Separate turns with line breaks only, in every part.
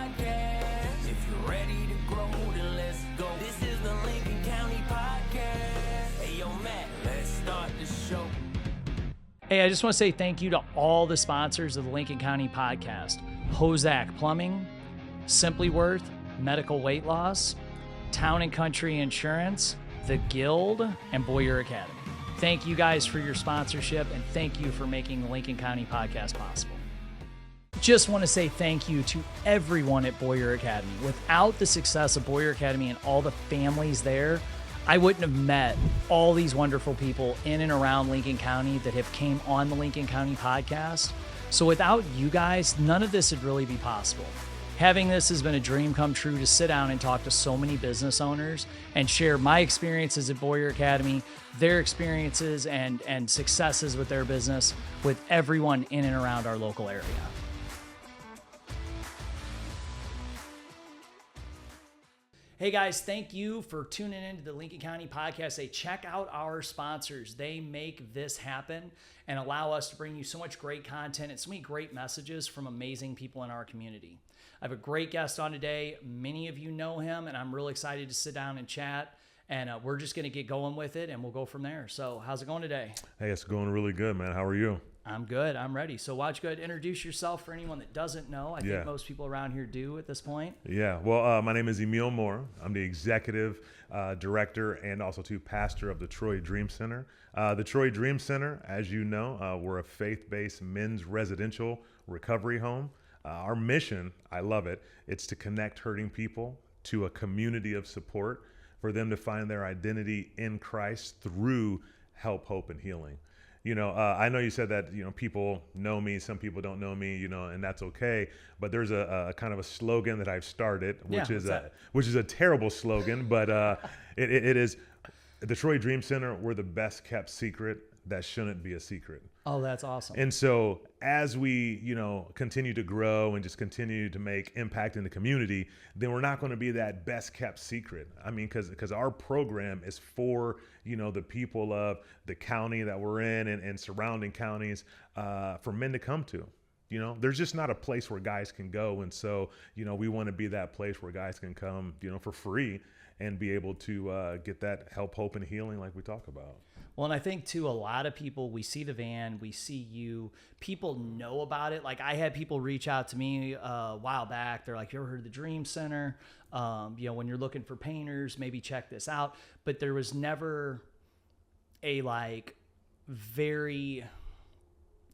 Podcast. If you're ready to grow, then let's go. This is the Lincoln County Podcast. Hey, yo, Matt, let's start the show.
Hey, I just want to say thank you to all the sponsors of the Lincoln County Podcast. Hozak Plumbing, Simply Worth, Medical Weight Loss, Town and Country Insurance, The Guild, and Boyer Academy. Thank you guys for your sponsorship, and thank you for making the Lincoln County Podcast possible. Just want to say thank you to everyone at Boyer Academy. Without the success of Boyer Academy and all the families there, I wouldn't have met all these wonderful people in and around Lincoln County that have came on the Lincoln County Podcast. So without you guys, none of this would really be possible. Having this has been a dream come true to sit down and talk to so many business owners and share my experiences at Boyer Academy, their experiences and successes with their business with everyone in and around our local area. Hey guys, thank you for tuning into the Lincoln County Podcast. Hey, check out our sponsors. They make this happen and allow us to bring you so much great content and so many great messages from amazing people in our community. I have a great guest on today. Many of you know him, and I'm really excited to sit down and chat. And we're just going to get going with it, and we'll go from there. So how's it going today?
Hey, it's going really good, man. How are you?
I'm good. I'm ready. So why don't you go ahead and introduce yourself for anyone that doesn't know? I think most people around here do at this point.
Yeah. Well, my name is Emil Moore. I'm the executive director and also pastor of the Troy Dream Center. The Troy Dream Center, as you know, we're a faith-based men's residential recovery home. Our mission, I love it, it's to connect hurting people to a community of support for them to find their identity in Christ through help, hope, and healing. You know, I know you said that, you know, people know me, some people don't know me, you know, and that's okay. But there's a kind of a slogan that I've started, which is a terrible slogan, but it is the Troy Dream Center. We're the best kept secret that shouldn't be a secret.
Oh, that's awesome.
And so as we, you know, continue to grow and just continue to make impact in the community, then we're not going to be that best kept secret. I mean, because our program is for, you know, the people of the county that we're in and surrounding counties for men to come to. You know, there's just not a place where guys can go. And so, you know, we want to be that place where guys can come, you know, for free and be able to get that help, hope, and healing like we talk about.
Well, and I think too, a lot of people, we see the van, we see you, people know about it. Like I had people reach out to me a while back. They're like, you ever heard of the Dream Center? You know, when you're looking for painters, maybe check this out. But there was never a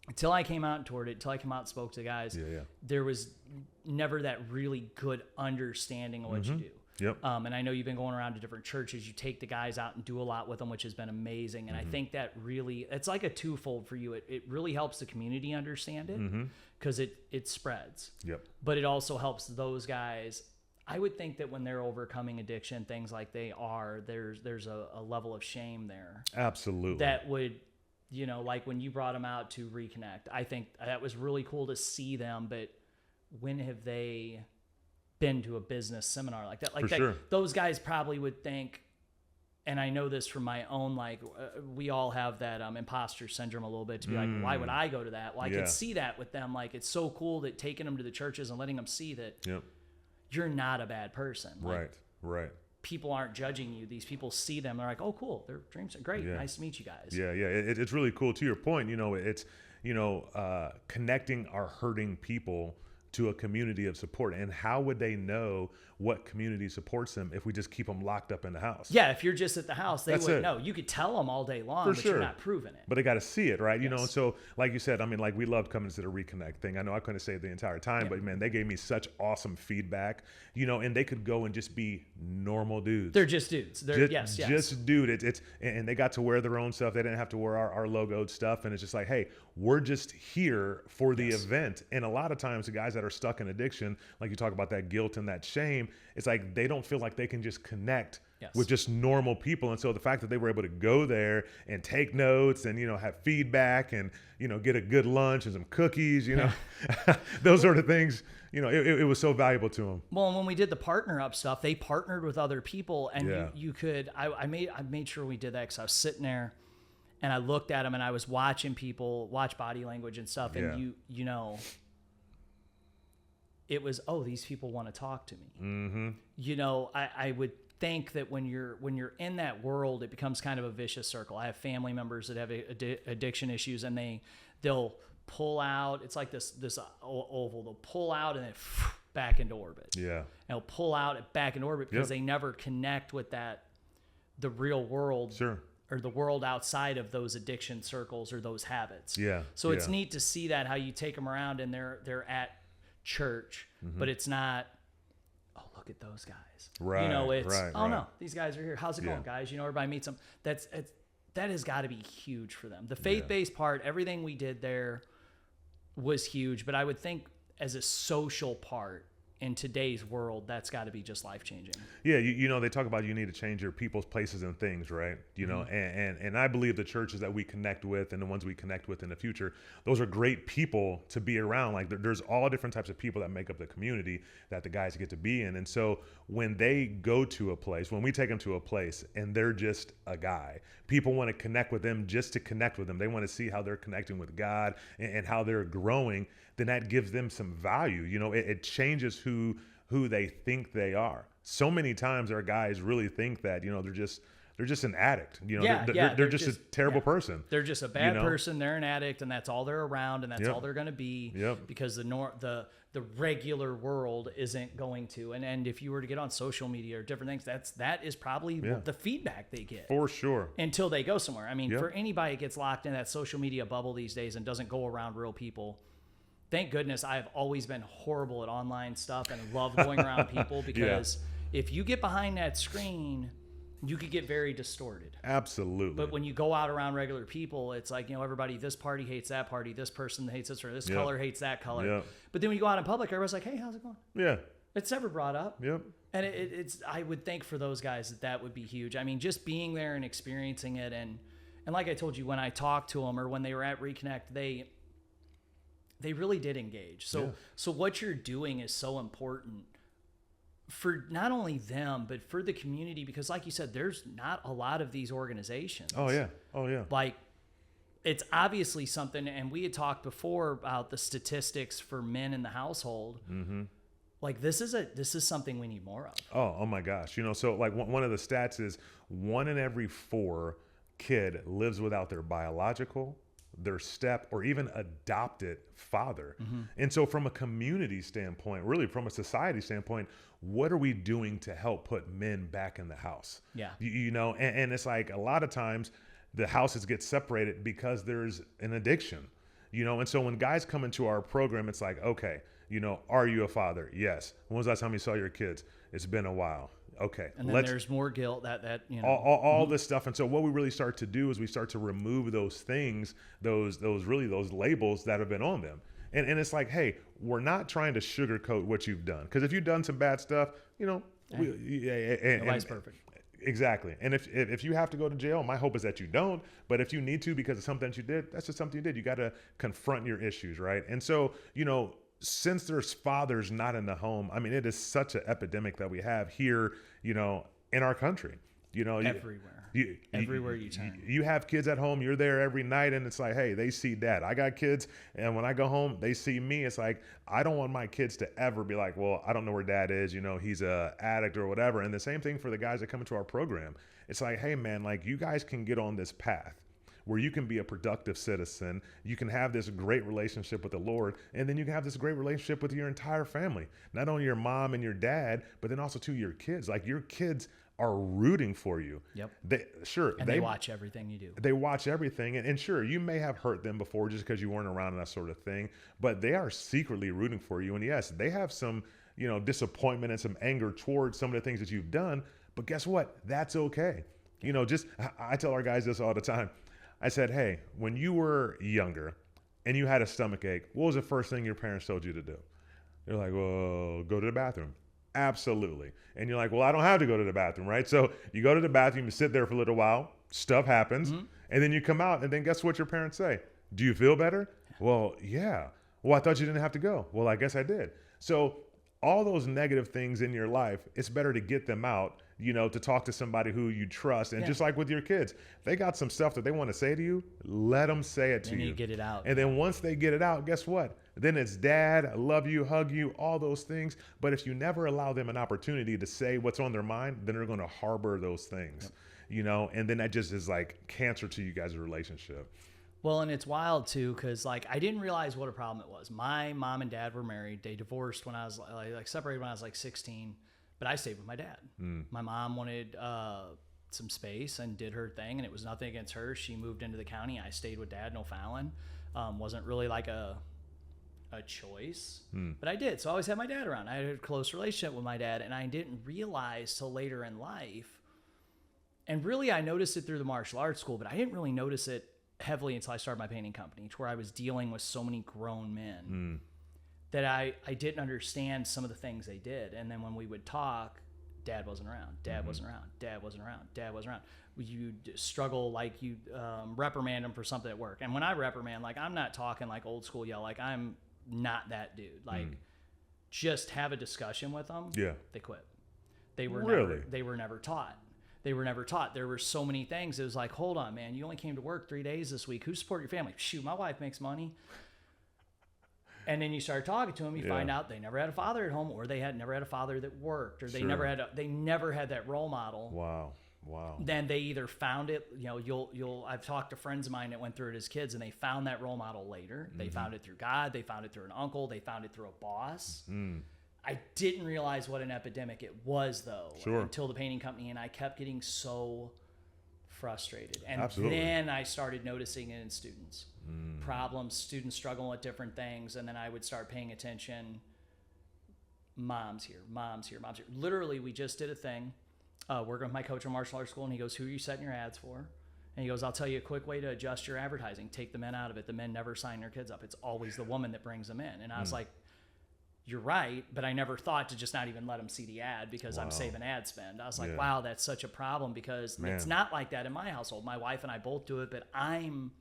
until I came out and toured it, until I came out and spoke to the guys, there was never that really good understanding of what you do.
Yep.
And I know you've been going around to different churches. You take the guys out and do a lot with them, which has been amazing. And I think that really, it's like a twofold for you. It really helps the community understand it because it spreads.
Yep.
But it also helps those guys. I would think that when they're overcoming addiction, things like they are, there's a level of shame there.
Absolutely.
That would, you know, like when you brought them out to reconnect, I think that was really cool to see them. But when have they been to a business seminar like that?
Sure.
Those guys probably would think, and I know this from my own, we all have that imposter syndrome a little bit to be like, why would I go to that? Well, I could see that with them. Like, it's so cool that taking them to the churches and letting them see that you're not a bad person. Like,
Right.
people aren't judging you. These people see them. They're like, oh, cool. Their dreams are great. Nice to meet you guys.
Yeah. It's really cool. To your point, you know, it's, you know, connecting our hurting people to a community of support. And how would they know what community supports them if we just keep them locked up in the house?
Yeah, if you're just at the house, they wouldn't know. You could tell them all day long, but you're not proving it.
But they got to see it, right? You know, so like you said, I mean, like we loved coming to the Reconnect thing. I know I couldn't say it the entire time, but man, they gave me such awesome feedback, you know, and they could go and just be normal dudes.
They're just dudes. They're
just dude. And they got to wear their own stuff. They didn't have to wear our logoed stuff. And it's just like, hey, we're just here for the event. And a lot of times the guys that are stuck in addiction, like you talk about that guilt and that shame, it's like they don't feel like they can just connect with just normal people. And so the fact that they were able to go there and take notes and, you know, have feedback and, you know, get a good lunch and some cookies, you know, those sort of things, you know, it was so valuable to them.
Well, and when we did the partner up stuff, they partnered with other people, and you could, I made sure we did that because I was sitting there and I looked at them and I was watching people watch body language and stuff. And you know, it was, oh, these people want to talk to me. You know, I would think that when you're in that world, it becomes kind of a vicious circle. I have family members that have addiction issues, and they'll pull out. It's like this oval. They'll pull out and then back into orbit.
Yeah.
And they'll pull out and back into orbit because they never connect with the real world.
Sure.
Or the world outside of those addiction circles or those habits.
Yeah.
So it's neat to see that, how you take them around and they're at church, but it's not, oh, look at those guys.
Right.
You know, it's,
right.
no, these guys are here. How's it going, guys? You know, everybody meets them. That has got to be huge for them. The faith-based part, everything we did there was huge, but I would think as a social part, in today's world, that's got to be just life-changing.
Yeah, you know, they talk about you need to change your people's places and things, right? You know, and I believe the churches that we connect with and the ones we connect with in the future, those are great people to be around. Like there's all different types of people that make up the community that the guys get to be in. And so when they go to a place, when we take them to a place and they're just a guy, people want to connect with them just to connect with them. They want to see how they're connecting with God and how they're growing. Then that gives them some value. You know, it changes who they think they are. So many times our guys really think that, you know, they're just an addict. You know, they're just a terrible person.
They're just a bad person. They're an addict, and that's all they're around, and that's all they're going to be. Because the regular world isn't going to. And if you were to get on social media or different things, that is probably the feedback they get.
For sure.
Until they go somewhere. I mean, for anybody that gets locked in that social media bubble these days and doesn't go around real people, thank goodness I've always been horrible at online stuff and love going around people, because if you get behind that screen, you could get very distorted.
Absolutely.
But when you go out around regular people, it's like, you know, everybody, this party hates that party, this person hates this, or this color hates that color. But then when you go out in public, everybody's like, hey, how's it going?
Yeah.
It's never brought up.
Yep.
And it's I would think for those guys that would be huge. I mean, just being there and experiencing it, and like I told you, when I talked to them or when they were at Reconnect, they really did engage. So what you're doing is so important for not only them, but for the community, because like you said, there's not a lot of these organizations.
Oh yeah.
Like, it's obviously something, and we had talked before about the statistics for men in the household. Like, this is something we need more of.
Oh my gosh. You know, so like one of the stats is 1 in every 4 kid lives without their biological, their step, or even adopted father. And so from a community standpoint, really from a society standpoint, what are we doing to help put men back in the house? You know, and it's like a lot of times the houses get separated because there's an addiction, you know? And so when guys come into our program, it's like, okay, you know, are you a father? Yes. When was the last time you saw your kids? It's been a while. Okay.
And then there's more guilt that you know,
all this stuff. And so what we really start to do is we start to remove those things, those labels that have been on them. And it's like, hey, we're not trying to sugarcoat what you've done. Because if you've done some bad stuff, you know,
nobody's perfect.
Exactly. And if you have to go to jail, my hope is that you don't. But if you need to because of something that you did, that's just something you did. You got to confront your issues, right? And so, you know, since there's fathers not in the home, I mean, it is such an epidemic that we have here, you know, in our country. You know,
everywhere you turn.
You have kids at home, you're there every night, and it's like, hey, they see dad. I got kids, and when I go home, they see me. It's like, I don't want my kids to ever be like, well, I don't know where dad is, you know, he's a addict or whatever. And the same thing for the guys that come into our program. It's like, hey, man, like, you guys can get on this path where you can be a productive citizen, you can have this great relationship with the Lord, and then you can have this great relationship with your entire family. Not only your mom and your dad, but then also to your kids. Like, your kids are rooting for you.
Yep.
They
watch everything you do.
They watch everything. And sure, you may have hurt them before just because you weren't around and that sort of thing, but they are secretly rooting for you. And yes, they have some, you know, disappointment and some anger towards some of the things that you've done, but guess what? That's okay. You know, I tell our guys this all the time. I said, hey, when you were younger and you had a stomach ache, what was the first thing your parents told you to do? They're like, well, go to the bathroom. Absolutely. And you're like, well, I don't have to go to the bathroom, right? So you go to the bathroom, you sit there for a little while, stuff happens, and then you come out, and then guess what your parents say? Do you feel better? Well, yeah. Well, I thought you didn't have to go. Well, I guess I did. So all those negative things in your life, it's better to get them out, you know, to talk to somebody who you trust. And just like with your kids, they got some stuff that they want to say to you, let them say it to you.
You get it out.
And then once they get it out, guess what? then it's dad, I love you, hug you, all those things. But if you never allow them an opportunity to say what's on their mind, then they're going to harbor those things, you know, and then that just is like cancer to you guys' relationship.
Well, and it's wild too, because like I didn't realize what a problem it was. My mom and dad were married. They divorced when I was like separated when I was like 16, but I stayed with my dad. My mom wanted some space and did her thing, and it was nothing against her. She moved into the county. I stayed with dad, no fouling. Wasn't really like a choice, but I did. So I always had my dad around. I had a close relationship with my dad, and I didn't realize till later in life. And really, I noticed it through the martial arts school, but I didn't really notice it heavily until I started my painting company, to where I was dealing with so many grown men that I didn't understand some of the things they did. And then when we would talk, dad wasn't around, dad wasn't around, dad wasn't around, dad wasn't around. You struggle, like you reprimand them for something at work. And when I reprimand, like I'm not talking like old school yell, like I'm not that dude. Like just have a discussion with them.
Yeah.
They quit. They were
Really?
they were never taught. They were never taught. There were so many things. It was like, hold on, man. You only came to work 3 days this week. Who support your family? Shoot, my wife makes money. And then you start talking to them. You find out they never had a father at home, or they had never had a father that worked, or they never had that role model.
Wow.
Then they either found it. You know, I've talked to friends of mine that went through it as kids, and they found that role model later. They found it through God. They found it through an uncle. They found it through a boss. I didn't realize what an epidemic it was, though, until the painting company, and I kept getting so frustrated. And then I started noticing it in students. Problems, students struggling with different things, and then I would start paying attention. Mom's here. Literally, we just did a thing, working with my coach in martial arts school, and he goes, who are you setting your ads for? And he goes, I'll tell you a quick way to adjust your advertising. Take the men out of it. The men never sign their kids up. It's always the woman that brings them in. And I was like, you're right, but I never thought to just not even let them see the ad because I'm saving ad spend. I was like, wow, that's such a problem, because it's not like that in my household. My wife and I both do it, but I'm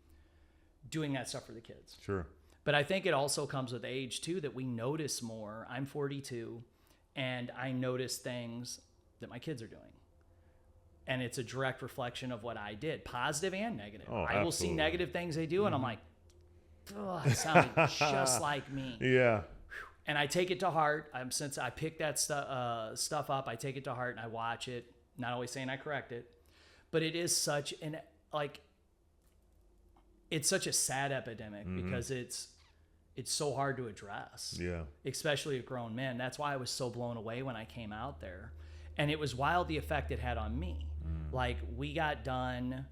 doing that stuff for the kids.
Sure.
But I think it also comes with age too, that we notice more. I'm 42, and I notice things that my kids are doing. And it's a direct reflection of what I did, positive and negative. I will see negative things they do, and I'm like, oh, it sounded just like me.
Yeah.
And I take it to heart. Since I pick that stuff up, I take it to heart and I watch it. Not always saying I correct it, but it is such it's such a sad epidemic because it's so hard to address.
Yeah.
Especially with grown men. That's why I was so blown away when I came out there, and it was wild the effect it had on me. Like, we got done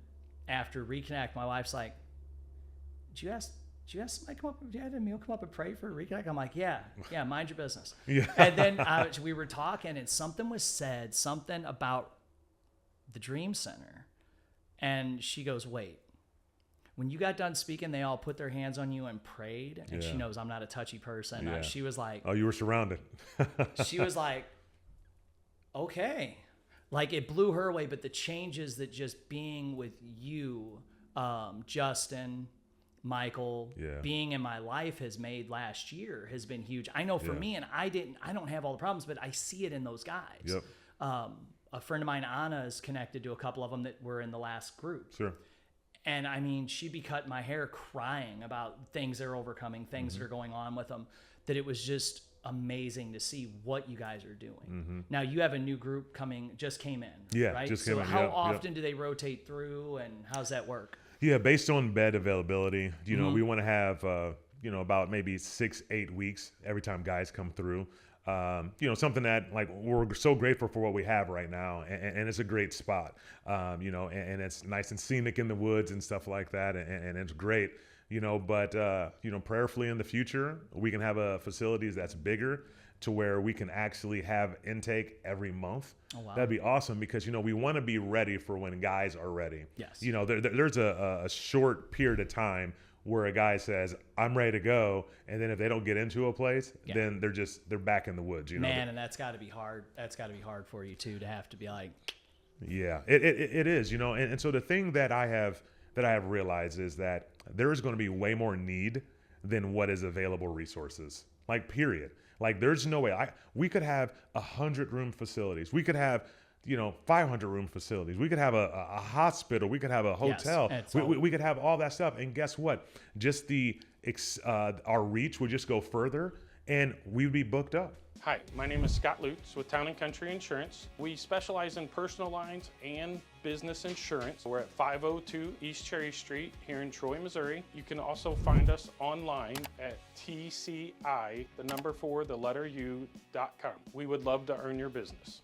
after Reconnect. My wife's like, "Did you ask somebody to come up? Did Emil come up and pray for Reconnect?" I'm like, yeah, mind your business.
Yeah.
And then we were talking, and something was said, something about the Dream Center. And she goes, wait, when you got done speaking, they all put their hands on you and prayed? And she knows I'm not a touchy person.
Yeah.
She was like,
oh, you were surrounded.
she was like, okay. Like, it blew her away, but the changes that just being with you, Justin, Michael, being in my life has made last year has been huge. I know for me, and I don't have all the problems, but I see it in those guys.
Yep.
A friend of mine, Anna, is connected to a couple of them that were in the last group.
Sure.
And I mean, she'd be cutting my hair crying about things they're overcoming, things that are going on with them, that it was just amazing to see what you guys are doing. Now you have a new group just came in.
Yeah,
right?
just came in.
How often do they rotate through, and how's that work?
Yeah, based on bed availability, we want to have, about maybe 6-8 weeks every time guys come through. Something that, like, we're so grateful for what we have right now, and it's a great spot, and it's nice and scenic in the woods and stuff like that, and it's great, but prayerfully in the future, we can have a facility that's bigger to where we can actually have intake every month.
Oh, wow.
That'd be awesome, because, we want to be ready for when guys are ready.
Yes.
There's a short period of time where a guy says, I'm ready to go, and then if they don't get into a place, then they're back in the woods.
Man, and that's got to be hard. That's got to be hard for you too, to have to be like.
Yeah, it is. And so the thing that I have realized is that there is going to be way more need than what is available resources. Like, period. Like, there's no way we could have 100-room facilities. We could have 500-room facilities. We could have a hospital. We could have a hotel.
Yes,
we could have all that stuff. And guess what? Just the our reach would just go further, and we'd be booked up.
Hi, my name is Scott Lutz with Town & Country Insurance. We specialize in personal lines and business insurance. We're at 502 East Cherry Street here in Troy, Missouri. You can also find us online at tci.u.com. We would love to earn your business.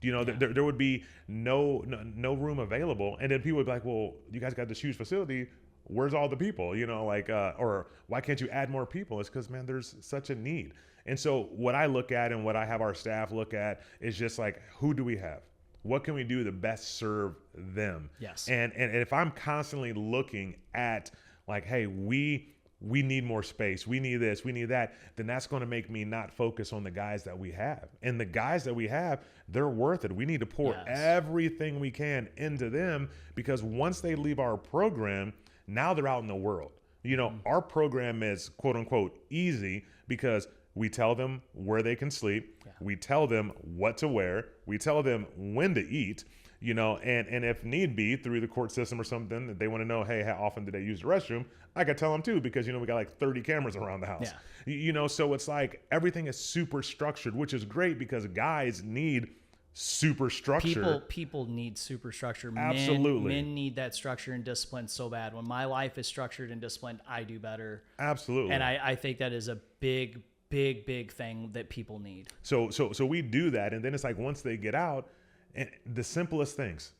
You know, there would be no room available, and then people would be like, "Well, you guys got this huge facility. Where's all the people?" You know, like, or why can't you add more people? It's because, man, there's such a need. And so, what I look at and what I have our staff look at is just like, who do we have? What can we do to best serve them?
Yes.
And if I'm constantly looking at like, hey, we need more space, we need this, we need that, then that's going to make me not focus on the guys that we have. And the guys that we have, they're worth it. We need to pour everything we can into them, because once they leave our program, now they're out in the world. You know, our program is quote unquote easy because we tell them where they can sleep. We tell them what to wear. We tell them when to eat. You know, and if need be, through the court system or something, that they want to know, hey, how often do they use the restroom? I could tell them too, because, you know, we got like 30 cameras around the house. You know, so it's like everything is super structured, which is great because guys need super structure.
People need super structure.
Absolutely.
Men need that structure and discipline so bad. When my life is structured and disciplined, I do better.
Absolutely.
And I think that is a big thing that people need.
So we do that. And then it's like, once they get out, and the simplest things,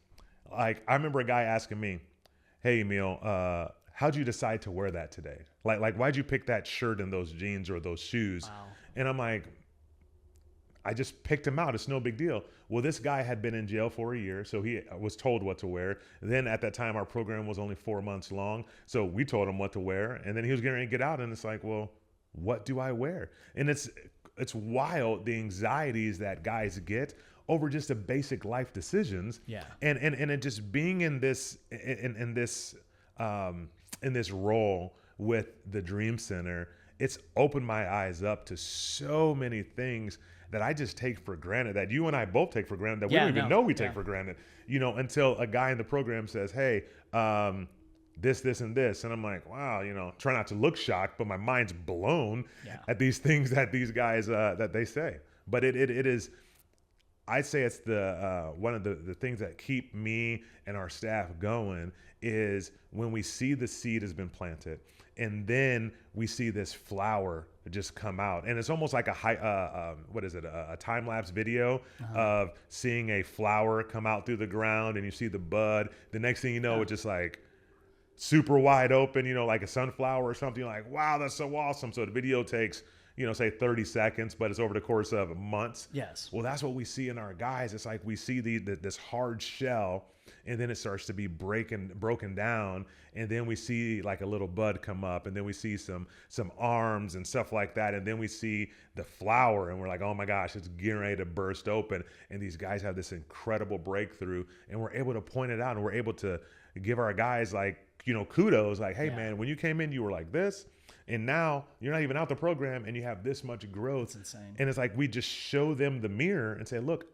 like I remember a guy asking me, "Hey, Emil, how'd you decide to wear that today? Like why'd you pick that shirt and those jeans or those shoes?"
Wow.
And I'm like, I just picked him out. It's no big deal. Well, this guy had been in jail for a year, so he was told what to wear. Then at that time, our program was only 4 months long, so we told him what to wear. And then he was getting ready to get out, and it's like, well, what do I wear? And it's wild, the anxieties that guys get over just the basic life decisions.
Yeah.
And it just being in this role with the Dream Center, it's opened my eyes up to so many things that I just take for granted, that you and I both take for granted, that we don't even know we take for granted, you know, until a guy in the program says, "Hey, this, and this." And I'm like, wow, you know, try not to look shocked, but my mind's blown at these things that these guys, that they say. But it is, I'd say it's the one of the things that keep me and our staff going is when we see the seed has been planted, and then we see this flower just come out, and it's almost like a time-lapse video of seeing a flower come out through the ground, and you see the bud. The next thing you know, it's just like super wide open, you know, like a sunflower or something. You're like, wow, that's so awesome. So the video takes, you know, say 30 seconds, but it's over the course of months.
Yes.
Well, that's what we see in our guys. It's like we see this hard shell, and then it starts to be broken down, and then we see like a little bud come up, and then we see some arms and stuff like that, and then we see the flower, and we're like, oh my gosh, it's getting ready to burst open. And these guys have this incredible breakthrough, and we're able to point it out, and we're able to give our guys, like, you know, kudos, like, hey man, when you came in, you were like this. And now you're not even out the program and you have this much growth.
It's insane.
And it's like, we just show them the mirror and say, look,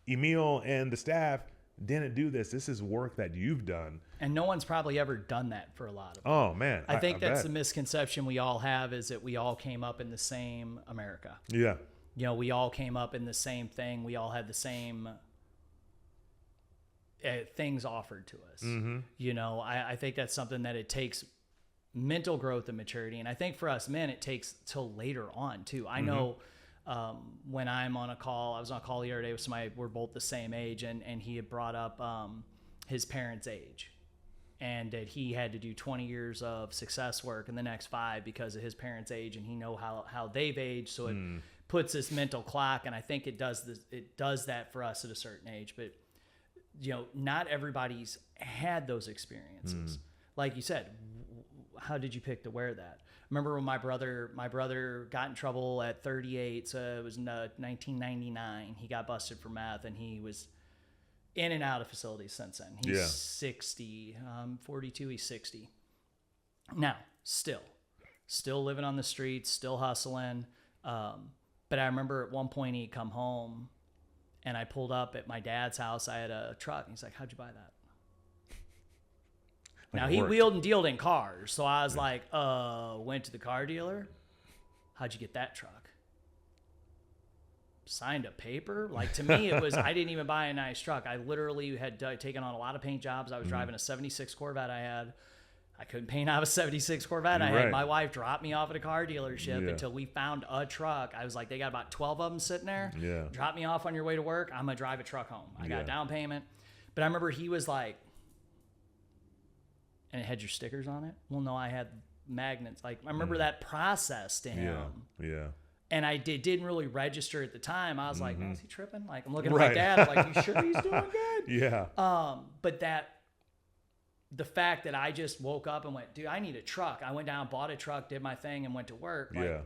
Emil and the staff didn't do this. This is work that you've done.
And no one's probably ever done that for a lot of them.
Oh man.
I think that's
bet.
the misconception we all have, is that we all came up in the same America.
Yeah.
You know, we all came up in the same thing. We all had the same things offered to us.
Mm-hmm.
You know, I think that's something that it takes mental growth and maturity. And I think for us men, it takes till later on too. I know when I'm on a call, I was on a call the other day with somebody, we're both the same age, and he had brought up his parents' age, and that he had to do 20 years of success work in the next 5 because of his parents' age, and he know how they've aged. So it puts this mental clock, and I think it does that for us at a certain age. But you know, not everybody's had those experiences. Like you said, how did you pick to wear that? Remember when my brother got in trouble at 38, so it was 1999. He got busted for meth, and he was in and out of facilities since then. He's 60, 42, he's 60. Now, still living on the streets, still hustling. But I remember at one point he'd come home and I pulled up at my dad's house. I had a truck. And he's like, how'd you buy that?
Like
Now,
it
he
worked.
wheeled and dealed in cars. So I was like, went to the car dealer. How'd you get that truck? Signed a paper? Like, to me, it was, I didn't even buy a nice truck. I literally had taken on a lot of paint jobs. I was driving a 76 Corvette I had. I couldn't paint out a 76 Corvette I had.
Right.
My wife dropped me off at a car dealership
Yeah.
until we found a truck. I was like, they got about 12 of them sitting there.
Yeah.
Drop me off on your way to work. I'm going to drive a truck home. I got a
Yeah.
down payment. But I remember he was like, and it had your stickers on it? Well, no, I had magnets. Like, I remember that process to him.
Yeah.
And I didn't really register at the time. I was like, man, is he tripping? Like, I'm looking at
Right.
my dad. I'm like, you sure he's doing good?
Yeah.
But the fact that I just woke up and went, dude, I need a truck. I went down, bought a truck, did my thing, and went to work. Like,
Yeah.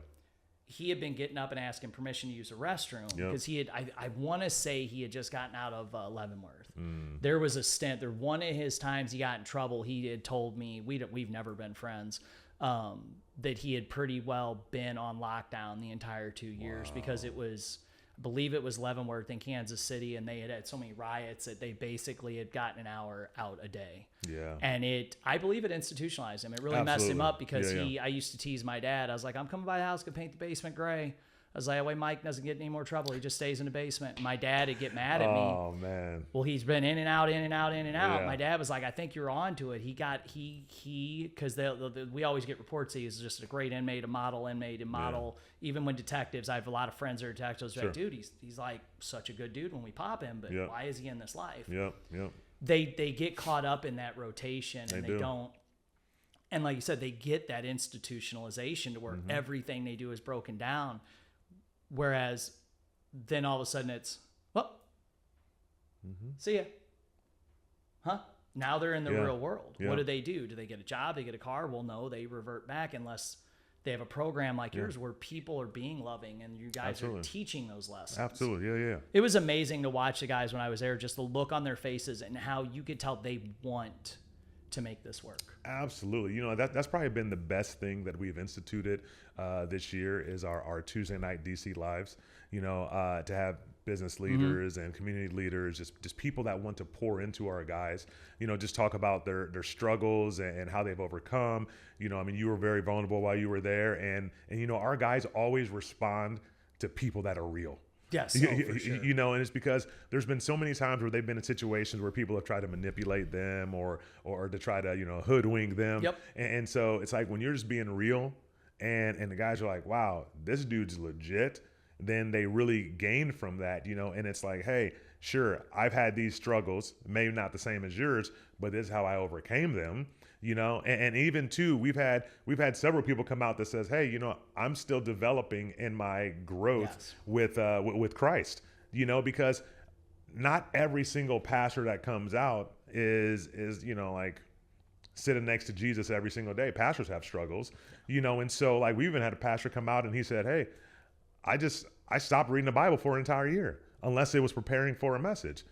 he had been getting up and asking permission to use a restroom
Yep.
because I want to say he had just gotten out of Leavenworth. There was a stint there. One of his times he got in trouble, he had told me, we've never been friends, that he had pretty well been on lockdown the entire 2 years because it was, I believe it was Leavenworth in Kansas City, and they had so many riots that they basically had gotten an hour out a day.
Yeah.
And I believe it institutionalized him. It really messed him
Absolutely.
up because
Yeah.
I used to tease my dad. I was like, I'm coming by the house to paint the basement gray. I was like, that way Mike doesn't get any more trouble. He just stays in the basement. And my dad would get mad at me.
Oh man.
Well, he's been in and out, in and out, in and out.
Yeah.
My dad was like, I think you're on to it. Because we always get reports that he's just a great inmate, and model. Even when detectives, I have a lot of friends that are detectives. Like, dude, he's like such a good dude when we pop him, but
Yeah.
why is he in this life?
Yep.
They get caught up in that rotation and they
do.
don't. And like you said, they get that institutionalization to where everything they do is broken down. Whereas then all of a sudden it's, well, see ya. Huh? Now they're in the
Yeah.
real world.
Yeah.
What do? Do they get a job? They get a car? Well, no, they revert back unless they have a program like yours where people are being loving and you guys
Absolutely.
are teaching those lessons.
Absolutely. Yeah.
It was amazing to watch the guys when I was there, just the look on their faces and how you could tell they want to make this work.
Absolutely. You know, that's probably been the best thing that we've instituted this year is our Tuesday night DC lives, you know, to have business leaders and community leaders, just people that want to pour into our guys, you know, just talk about their struggles and how they've overcome. You know, I mean, you were very vulnerable while you were there, and you know, our guys always respond to people that are real.
Yes, for sure.
You know, and it's because there's been so many times where they've been in situations where people have tried to manipulate them or to try to, you know, hoodwink them.
Yep.
And so it's like when you're just being real and the guys are like, wow, this dude's legit, then they really gain from that, you know, and it's like, hey, sure, I've had these struggles, maybe not the same as yours, but this is how I overcame them. You know, and even too, we've had several people come out that says, hey, you know, I'm still developing in my growth with Christ, you know, because not every single pastor that comes out is, you know, like sitting next to Jesus every single day. Pastors have struggles, you know, and so like we even had a pastor come out and he said, hey, I stopped reading the Bible for an entire year unless it was preparing for a message.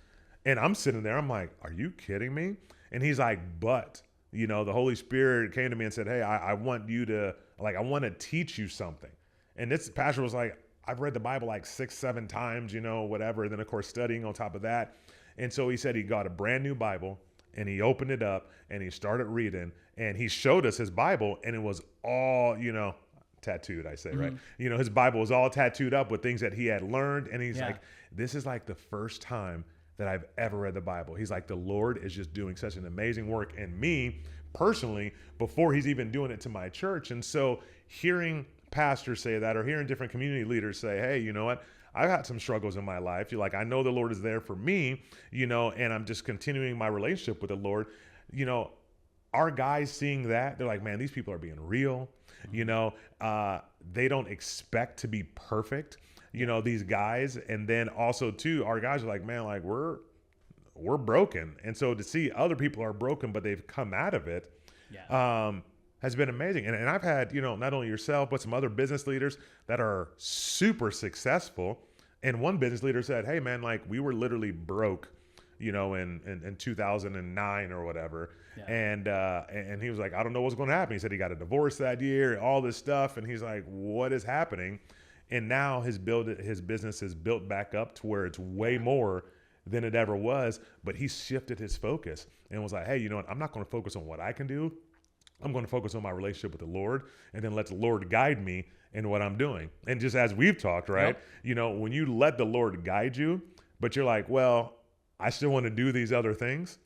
And I'm sitting there, I'm like, are you kidding me? And he's like, but you know, the Holy Spirit came to me and said, hey, I want you to, like, I want to teach you something. And this pastor was like, I've read the Bible like 6-7 times, you know, whatever. And then, of course, studying on top of that. And so he said he got a brand new Bible and he opened it up and he started reading and he showed us his Bible and it was all, you know, tattooed, I say, right? You know, his Bible was all tattooed up with things that he had learned. And he's like, this is like the first time that I've ever read the Bible. He's like, the Lord is just doing such an amazing work in me personally before he's even doing it to my church. And so hearing pastors say that or hearing different community leaders say, hey, you know what? I've had some struggles in my life. You're like, I know the Lord is there for me, you know, and I'm just continuing my relationship with the Lord. You know, our guys seeing that, they're like, man, these people are being real. You know, they don't expect to be perfect. You know, these guys. And then also too, our guys are like, man, like we're broken. And so to see other people are broken, but they've come out of it, has been amazing. And I've had, you know, not only yourself, but some other business leaders that are super successful. And one business leader said, hey man, like we were literally broke, you know, in 2009 or whatever. Yeah. And he was like, I don't know what's going to happen. He said he got a divorce that year, all this stuff. And he's like, what is happening? And now his business is built back up to where it's way more than it ever was. But he shifted his focus and was like, hey, you know what? I'm not going to focus on what I can do. I'm going to focus on my relationship with the Lord, and then let the Lord guide me in what I'm doing. And just as we've talked, right?
Yep.
You know, when you let the Lord guide you, but you're like, well, I still want to do these other things.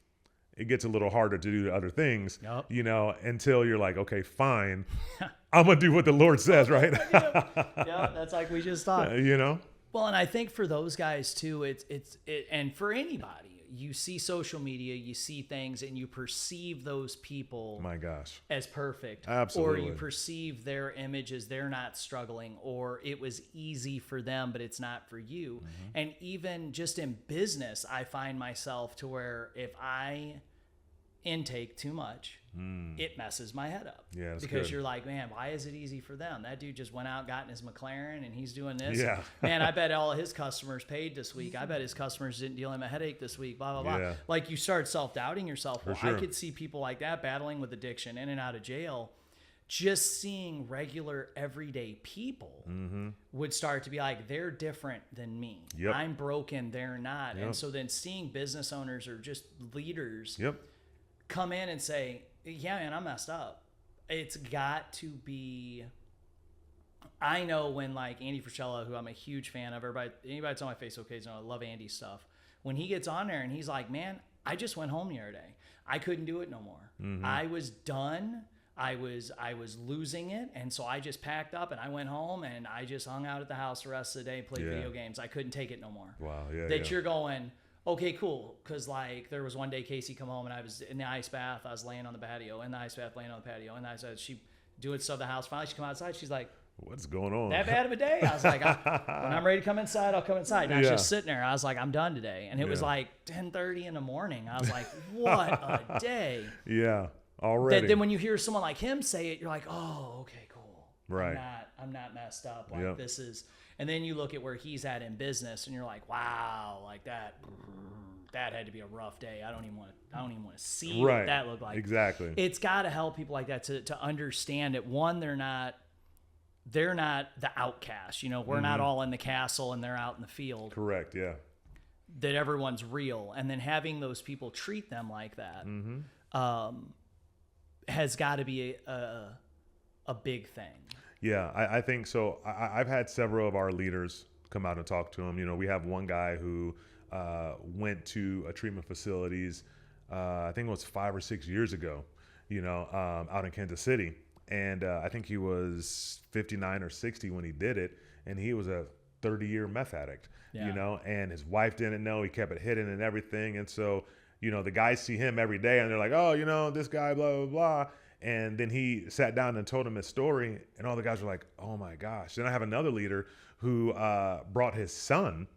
It gets a little harder to do the other things,
Yep.
you know, until you're like, okay, fine. I'm going to do what the Lord says, right?
Yeah, that's like we just thought.
You know?
Well, and I think for those guys too, and for anybody, you see social media, you see things, and you perceive those people
My gosh.
as perfect.
Absolutely.
Or you perceive their image as they're not struggling, or it was easy for them, but it's not for you.
Mm-hmm.
And even just in business, I find myself to where if I intake too much, it messes my head up.
Yeah, that's
because
good.
you're like, man, why is it easy for them? That dude just went out, got in his McLaren, and he's doing this.
Yeah.
Man, I bet all of his customers paid this week. I bet his customers didn't deal him a headache this week, blah, blah, blah.
Yeah.
Like you start self-doubting yourself. Well, I
sure.
could see people like that battling with addiction in and out of jail. Just seeing regular everyday people would start to be like, they're different than me.
Yep.
I'm broken, they're not.
Yep.
And so then seeing business owners or just leaders
Yep.
come in and say, yeah, man, I'm messed up. It's got to be. I know when like Andy Frisella, who I'm a huge fan of, anybody that's on my Facebook page, I love Andy's stuff. When he gets on there and he's like, man, I just went home the other day. I couldn't do it no more. I was done. I was losing it. And so I just packed up and I went home and I just hung out at the house the rest of the day, played
Yeah.
video games. I couldn't take it no more.
Wow. Yeah.
That
yeah.
you're going, okay, cool. Because like there was one day Casey come home and I was in the ice bath. I was laying on the patio, in the ice bath, laying on the patio. And I said, she doing stuff at the house. Finally, she come outside. She's like,
What's going on?
that bad of a day? I was like, when I'm ready to come inside, I'll come inside. And I was
Yeah.
just sitting there. I was like, I'm done today. And it was
Yeah.
like 10:30 in the morning. I was like, what a day.
Yeah. Already.
That then when you hear someone like him say it, you're like, oh, okay, cool.
Right.
I'm not messed up. Like
Yep.
this is, and then you look at where he's at in business and you're like, wow, like that had to be a rough day. I don't even want to see
Right.
what that looked like.
Exactly.
It's got to help people like that to understand it. One, they're not the outcast. You know, we're not all in the castle and they're out in the field.
Correct. Yeah.
That everyone's real. And then having those people treat them like that has got to be a big thing.
Yeah, I think so. I've had several of our leaders come out and talk to him. You know, we have one guy who went to a treatment facilities, I think it was 5 or 6 years ago, you know, out in Kansas City. And I think he was 59 or 60 when he did it. And he was a 30-year meth addict,
Yeah.
you know, and his wife didn't know. He kept it hidden and everything. And so, you know, the guys see him every day and they're like, oh, you know, this guy, blah, blah, blah. And then he sat down and told him his story. And all the guys were like, oh, my gosh. Then I have another leader who brought his son,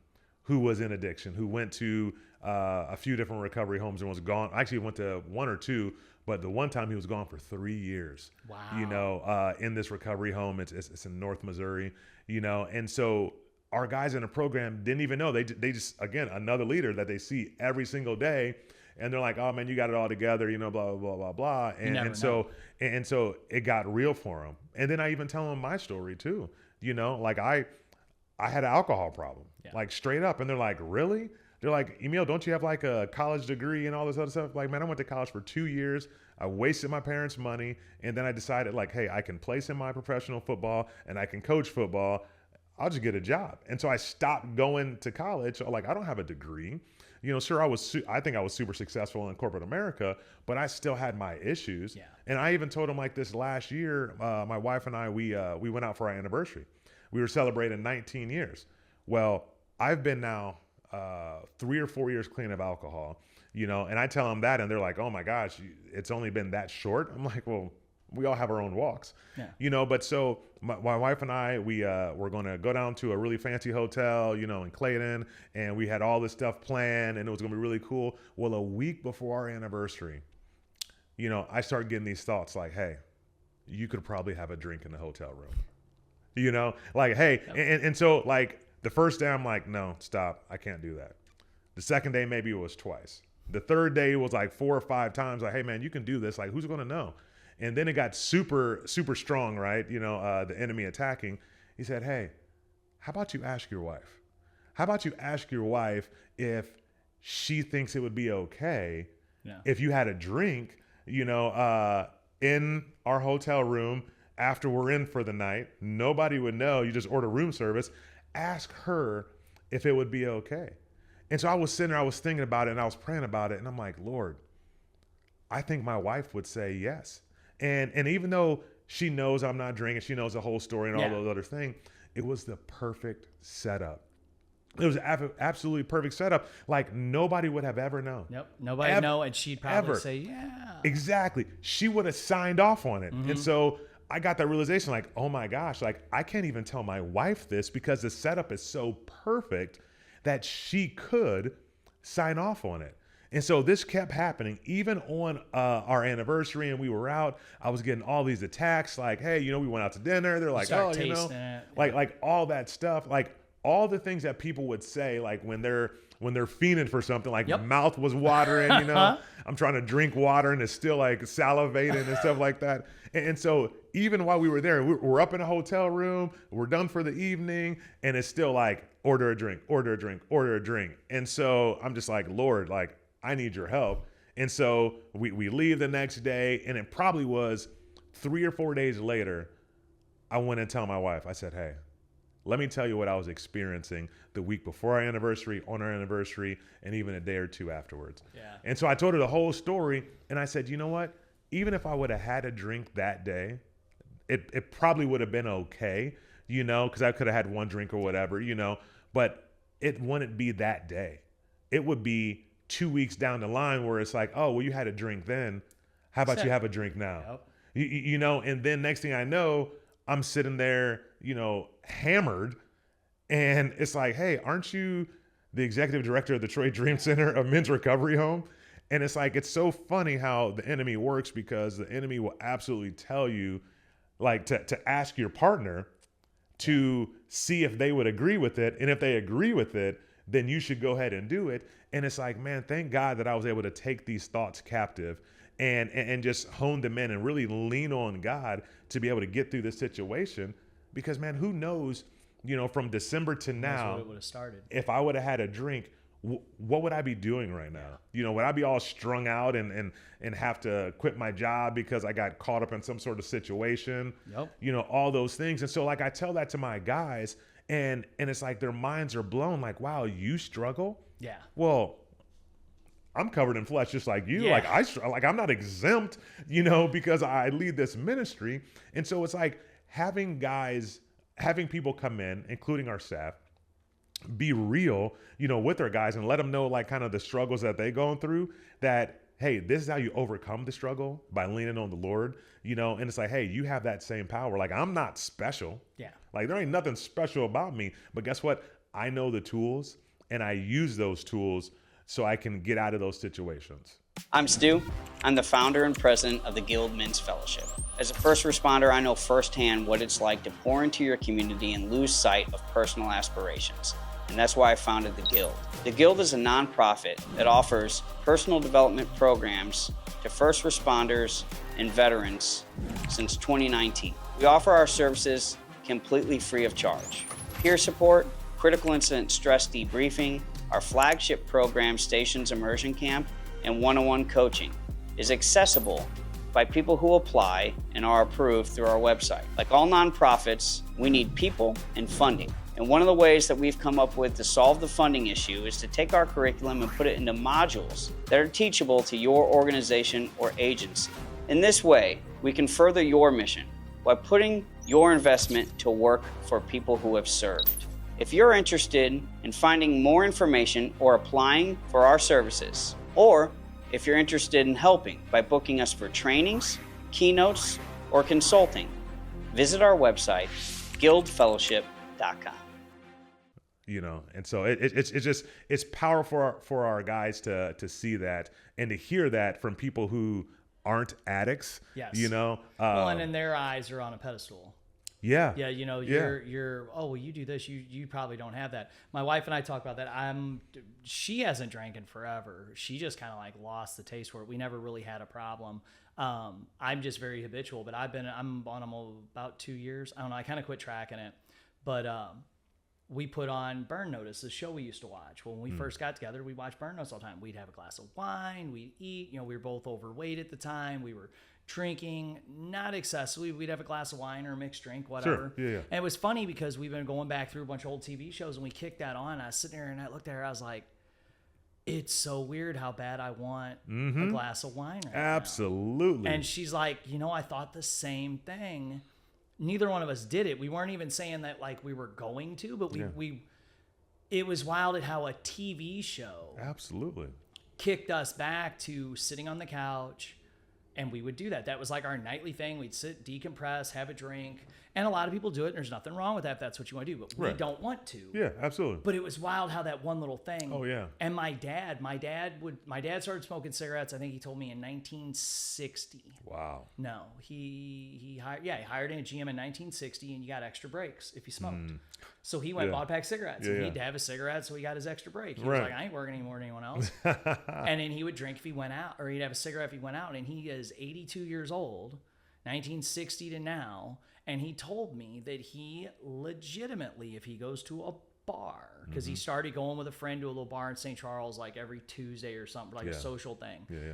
who was in addiction, who went to a few different recovery homes and was gone. Actually, went to 1 or 2. But the one time he was gone for 3 years,
Wow.
you know, in this recovery home. It's in North Missouri, you know. And so our guys in the program didn't even know. They just, again, another leader that they see every single day. And they're like, oh, man, you got it all together, you know, blah, blah, blah, blah, blah. And so it got real for him. And then I even tell him my story, too. You know, like I had an alcohol problem, like straight up. And they're like, really? They're like, Emil, don't you have like a college degree and all this other stuff? Like, man, I went to college for 2 years. I wasted my parents' money. And then I decided like, hey, I can play semi-professional football and I can coach football. I'll just get a job. And so I stopped going to college. Like, I don't have a degree. You know, sure, I think I was super successful in corporate America, but I still had my issues.
Yeah.
And I even told him like this last year, my wife and I, we went out for our anniversary. We were celebrating 19 years. Well, I've been now 3 or 4 years clean of alcohol, you know, and I tell them that and they're like, oh my gosh, it's only been that short. I'm like, well, we all have our own walks, you know, but so my wife and I, we're going to go down to a really fancy hotel, you know, in Clayton, and we had all this stuff planned and it was going to be really cool. Well, a week before our anniversary, you know, I started getting these thoughts like, hey, you could probably have a drink in the hotel room, you know, like, hey, and so like the first day I'm like, no, stop. I can't do that. The second day, maybe it was twice. The third day was like 4 or 5 times like, hey man, you can do this. Like, who's going to know? And then it got super, super strong, right? You know, the enemy attacking. He said, hey, how about you ask your wife? How about you ask your wife if she thinks it would be okay if you had a drink, in our hotel room after we're in for the night? Nobody would know. You just order room service. Ask her if it would be okay. And so I was sitting there, I was thinking about it, and I was praying about it, and I'm like, Lord, I think my wife would say yes. And even though she knows I'm not drinking, she knows the whole story and all those other things, it was the perfect setup. It was absolutely perfect setup. Like nobody would have ever known.
Nope. Nobody would know, and she'd probably say, yeah.
Exactly. She would have signed off on it. And so I got that realization like, oh my gosh, like I can't even tell my wife this because the setup is so perfect that she could sign off on it. And so this kept happening even on our anniversary, and we were out. I was getting all these attacks like, hey, we went out to dinner. They're like, oh, like all that stuff, like all the things that people would say, like when they're fiending for something, like my mouth was watering, I'm trying to drink water and it's still like salivating and stuff like that. And so even while we were there, we're up in a hotel room, we're done for the evening, and it's still like, order a drink, order a drink, order a drink. And so I'm just like, Lord, like, I need your help. And so we leave the next day, and it probably was 3 or 4 days later, I went and tell my wife, I said, hey, let me tell you what I was experiencing the week before our anniversary, on our anniversary, and even a day or two afterwards. Yeah. And so I told her the whole story, and I said, you know what? Even if I would have had a drink that day, it probably would have been okay, because I could have had one drink or whatever, but it wouldn't be that day. It would be 2 weeks down the line where it's like, oh, well, you had a drink then. How about you have a drink now? Yep. And then next thing I know, I'm sitting there, hammered. And it's like, hey, aren't you the executive director of the Troy Dream Center, a men's recovery home? And it's like, it's so funny how the enemy works, because the enemy will absolutely tell you, like, to ask your partner to see if they would agree with it. And if they agree with it, then you should go ahead and do it. And it's like, man, thank God that I was able to take these thoughts captive and just hone them in and really lean on God to be able to get through this situation. Because, man, who knows, from December to now,
what it would have started.
If I would have had a drink, what would I be doing right now? Would I be all strung out and have to quit my job because I got caught up in some sort of situation? Yep. All those things. And so, like, I tell that to my guys, and it's like their minds are blown. Like, wow, you struggle? Yeah. Well, I'm covered in flesh just like you. Yeah. Like I'm not exempt, because I lead this ministry. And so it's like having people come in, including our staff, be real, with their guys and let them know like kind of the struggles that they going through, that, hey, this is how you overcome the struggle, by leaning on the Lord, and it's like, hey, you have that same power. Like, I'm not special. Yeah. Like, there ain't nothing special about me, but guess what? I know the tools, and I use those tools so I can get out of those situations.
I'm Stu. I'm the founder and president of the Guild Men's Fellowship. As a first responder, I know firsthand what it's like to pour into your community and lose sight of personal aspirations. And that's why I founded the Guild. The Guild is a nonprofit that offers personal development programs to first responders and veterans since 2019. We offer our services completely free of charge. Peer support, critical incident stress debriefing, our flagship program, Stations Immersion Camp, and one-on-one coaching is accessible by people who apply and are approved through our website. Like all nonprofits, we need people and funding. And one of the ways that we've come up with to solve the funding issue is to take our curriculum and put it into modules that are teachable to your organization or agency. In this way, we can further your mission by putting your investment to work for people who have served. If you're interested in finding more information or applying for our services, or if you're interested in helping by booking us for trainings, keynotes, or consulting, visit our website, guildfellowship.com.
And so it's powerful for our guys to see that and to hear that from people who aren't addicts. Yes.
Well, and in their eyes are on a pedestal.
Yeah.
Yeah. You're, oh, well, you do this. You probably don't have that. My wife and I talk about that. She hasn't drank in forever. She just kind of like lost the taste for it. We never really had a problem. I'm just very habitual, but I'm on them about 2 years. I don't know. I kind of quit tracking it, but, we put on Burn Notice, the show we used to watch. When we first got together, we watched Burn Notice all the time. We'd have a glass of wine, we'd eat. We were both overweight at the time. We were drinking, not excessively. We'd have a glass of wine or a mixed drink, whatever.
Sure. Yeah.
And it was funny because we've been going back through a bunch of old TV shows, and we kicked that on. I was sitting there and I looked at her. I was like, it's so weird how bad I want a glass of wine right now.
Absolutely.
And she's like, I thought the same thing. Neither one of us did it. We weren't even saying that like we were going to, but it was wild at how a TV show
Absolutely.
kicked us back to sitting on the couch, and we would do that. That was like our nightly thing. We'd sit, decompress, have a drink. And a lot of people do it, and there's nothing wrong with that if that's what you want to do, but we
Right.
don't want to.
Yeah, absolutely.
But it was wild how that one little thing.
Oh, yeah.
And my dad started smoking cigarettes, I think he told me, in 1960.
Wow.
No, he hired in a GM in 1960, and you got extra breaks if you smoked. So he went and
Yeah.
bought a pack of cigarettes.
Yeah,
and
yeah.
He'd have a cigarette, so he got his extra break. He
Right.
was like, I ain't working anymore than anyone else. And then he would drink if he went out, or he'd have a cigarette if he went out. And he is 82 years old, 1960 to now. And he told me that he legitimately, if he goes to a bar, because he started going with a friend to a little bar in St. Charles like every Tuesday or something, like a
Yeah.
social thing,
Yeah.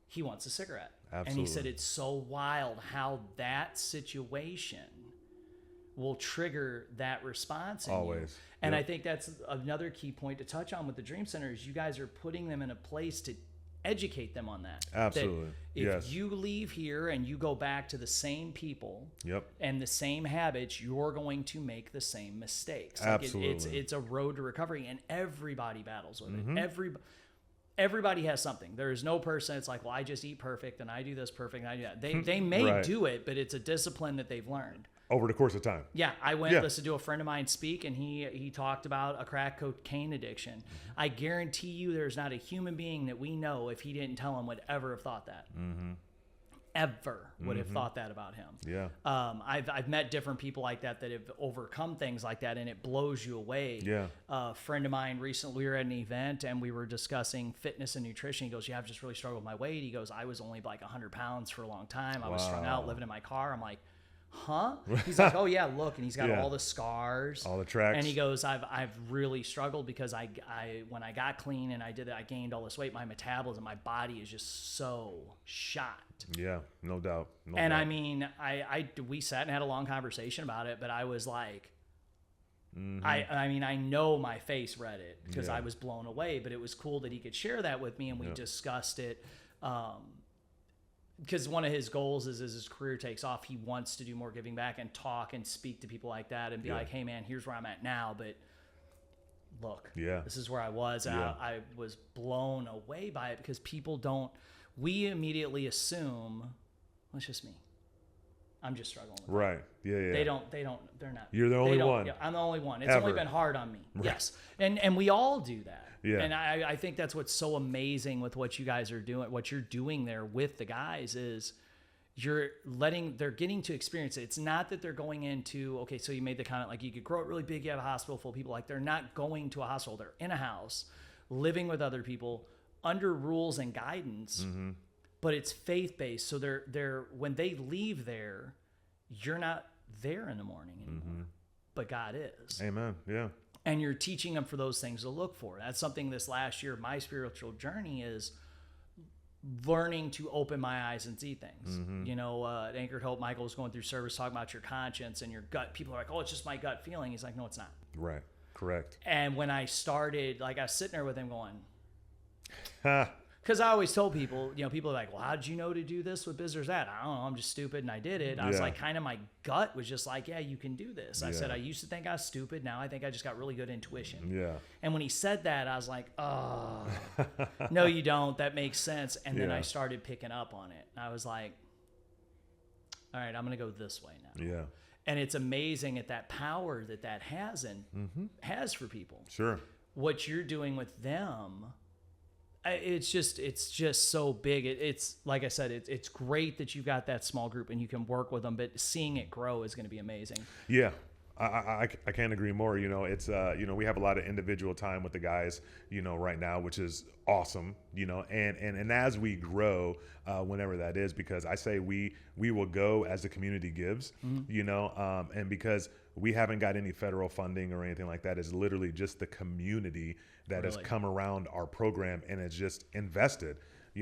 he wants a cigarette.
Absolutely.
And he said it's so wild how that situation will trigger that response in you.
Always.
And
Yep.
I think that's another key point to touch on with the Dream Center is you guys are putting them in a place to educate them on that.
Absolutely.
That if
Yes.
you leave here and you go back to the same people
Yep.
and the same habits, you're going to make the same mistakes.
Absolutely.
It's a road to recovery, and everybody battles with
Mm-hmm.
it. Everybody has something. There is no person that's like, well, I just eat perfect and I do this perfect and I do that. They may
Right.
do it, but it's a discipline that they've learned.
Over the course of time.
Yeah, I went
Yeah.
listened to a friend of mine speak, and he talked about a crack cocaine addiction. I guarantee you, there's not a human being that we know, if he didn't tell him, would ever have thought that. Ever would have thought that about him.
Yeah.
I've met different people like that have overcome things like that, and it blows you away.
Yeah.
A friend of mine recently, we were at an event and we were discussing fitness and nutrition. He goes, "Yeah, I've just really struggled with my weight." He goes, "I was only like 100 pounds for a long time. I was strung out, living in my car." I'm like, huh? He's like, "Oh yeah, look," and he's got
Yeah.
all the scars,
All the tracks.
and he goes, I've really struggled because I when I got clean and I did it, I gained all this weight. My metabolism, my body is just so shot.
Yeah. No doubt. No
And
doubt.
I mean, we sat and had a long conversation about it, but I was like, I mean, I know my face read it because
Yeah.
I was blown away, but it was cool that he could share that with me, and we discussed it. Because one of his goals is, as his career takes off, he wants to do more giving back and talk and speak to people like that and be like, "Hey man, here's where I'm at now, but look,
Yeah.
this is where I was." And
Yeah.
I was blown away by it because people don't. We immediately assume, well, it's just me. I'm just struggling with it.
Right. Yeah. Yeah.
They're not.
You're the
they
only
don't-
one.
yeah, I'm the only one. It's
Ever.
only been hard on me. Yes. And we all do that.
Yeah.
And I think that's what's so amazing with what you guys are doing, what you're doing there with the guys is they're getting to experience it. It's not that they're going into, okay, so you made the comment, like you could grow it really big, you have a hospital full of people. Like they're not going to a hospital. They're in a house, living with other people under rules and guidance, but it's faith-based. So they're when they leave there, you're not there in the morning anymore, but God is.
Amen. Yeah.
And you're teaching them for those things to look for. That's something this last year, my spiritual journey is learning to open my eyes and see things. At Anchored Hope, Michael was going through service talking about your conscience and your gut. People are like, "Oh, it's just my gut feeling." He's like, "No, it's not."
Right. Correct.
And when I started, like I was sitting there with him going,
Ha.
because I always told people, people are like, "Well, how did you know to do this with biz or that?" I don't know. I'm just stupid and I did it. I was
Yeah.
like, kind of my gut was just like, "Yeah, you can do this." I said,
Yeah.
I used to think I was stupid. Now I think I just got really good intuition.
Yeah.
And when he said that, I was like, "Oh, no, you don't. That makes sense." And then
Yeah.
I started picking up on it. And I was like, all right, I'm going to go this way now.
Yeah.
And it's amazing at that power that has has for people.
Sure.
What you're doing with them, it's just so big. It's like I said, it's great that you've got that small group and you can work with them, but seeing it grow is going to be amazing.
Yeah. I can't agree more. It's we have a lot of individual time with the guys, right now, which is awesome. And as we grow, whenever that is, because I say we will go as the community gives, and because we haven't got any federal funding or anything like that. It's literally just the community that has come around our program and has just invested.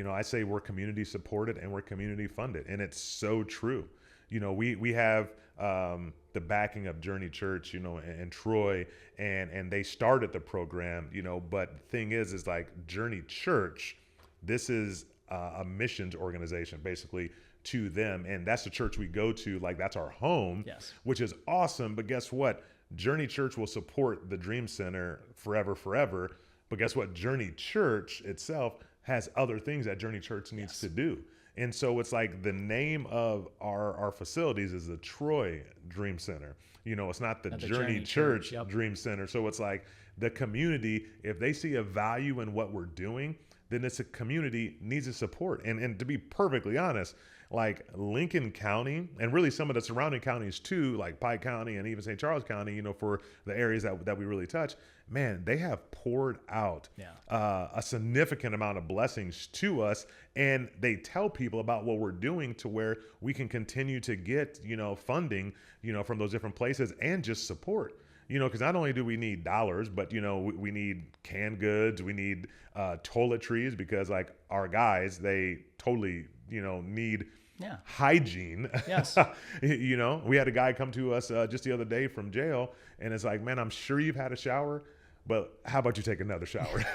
I say we're community supported and we're community funded, and it's so true. We have the backing of Journey Church, and Troy, and they started the program, but the thing is like Journey Church, this is a missions organization basically to them, and that's the church we go to, like that's our home.
Yes.
Which is awesome. But guess what? Journey Church will support the Dream Center forever. But guess what? Journey Church itself has other things that Journey Church needs to do. And so it's like the name of our facilities is the Troy Dream Center. It's not the Journey Church Dream Center. So it's like the community, if they see a value in what we're doing, then it's a community needs to support. And to be perfectly honest, like Lincoln County and really some of the surrounding counties too, like Pike County and even St. Charles County, for the areas that we really touch, man, they have poured out a significant amount of blessings to us. And they tell people about what we're doing to where we can continue to get, funding, from those different places and just support. Because not only do we need dollars, but, we need canned goods, we need toiletries, because like our guys, they totally, need hygiene.
Yes.
We had a guy come to us just the other day from jail, and it's like, man, I'm sure you've had a shower, but how about you take another shower?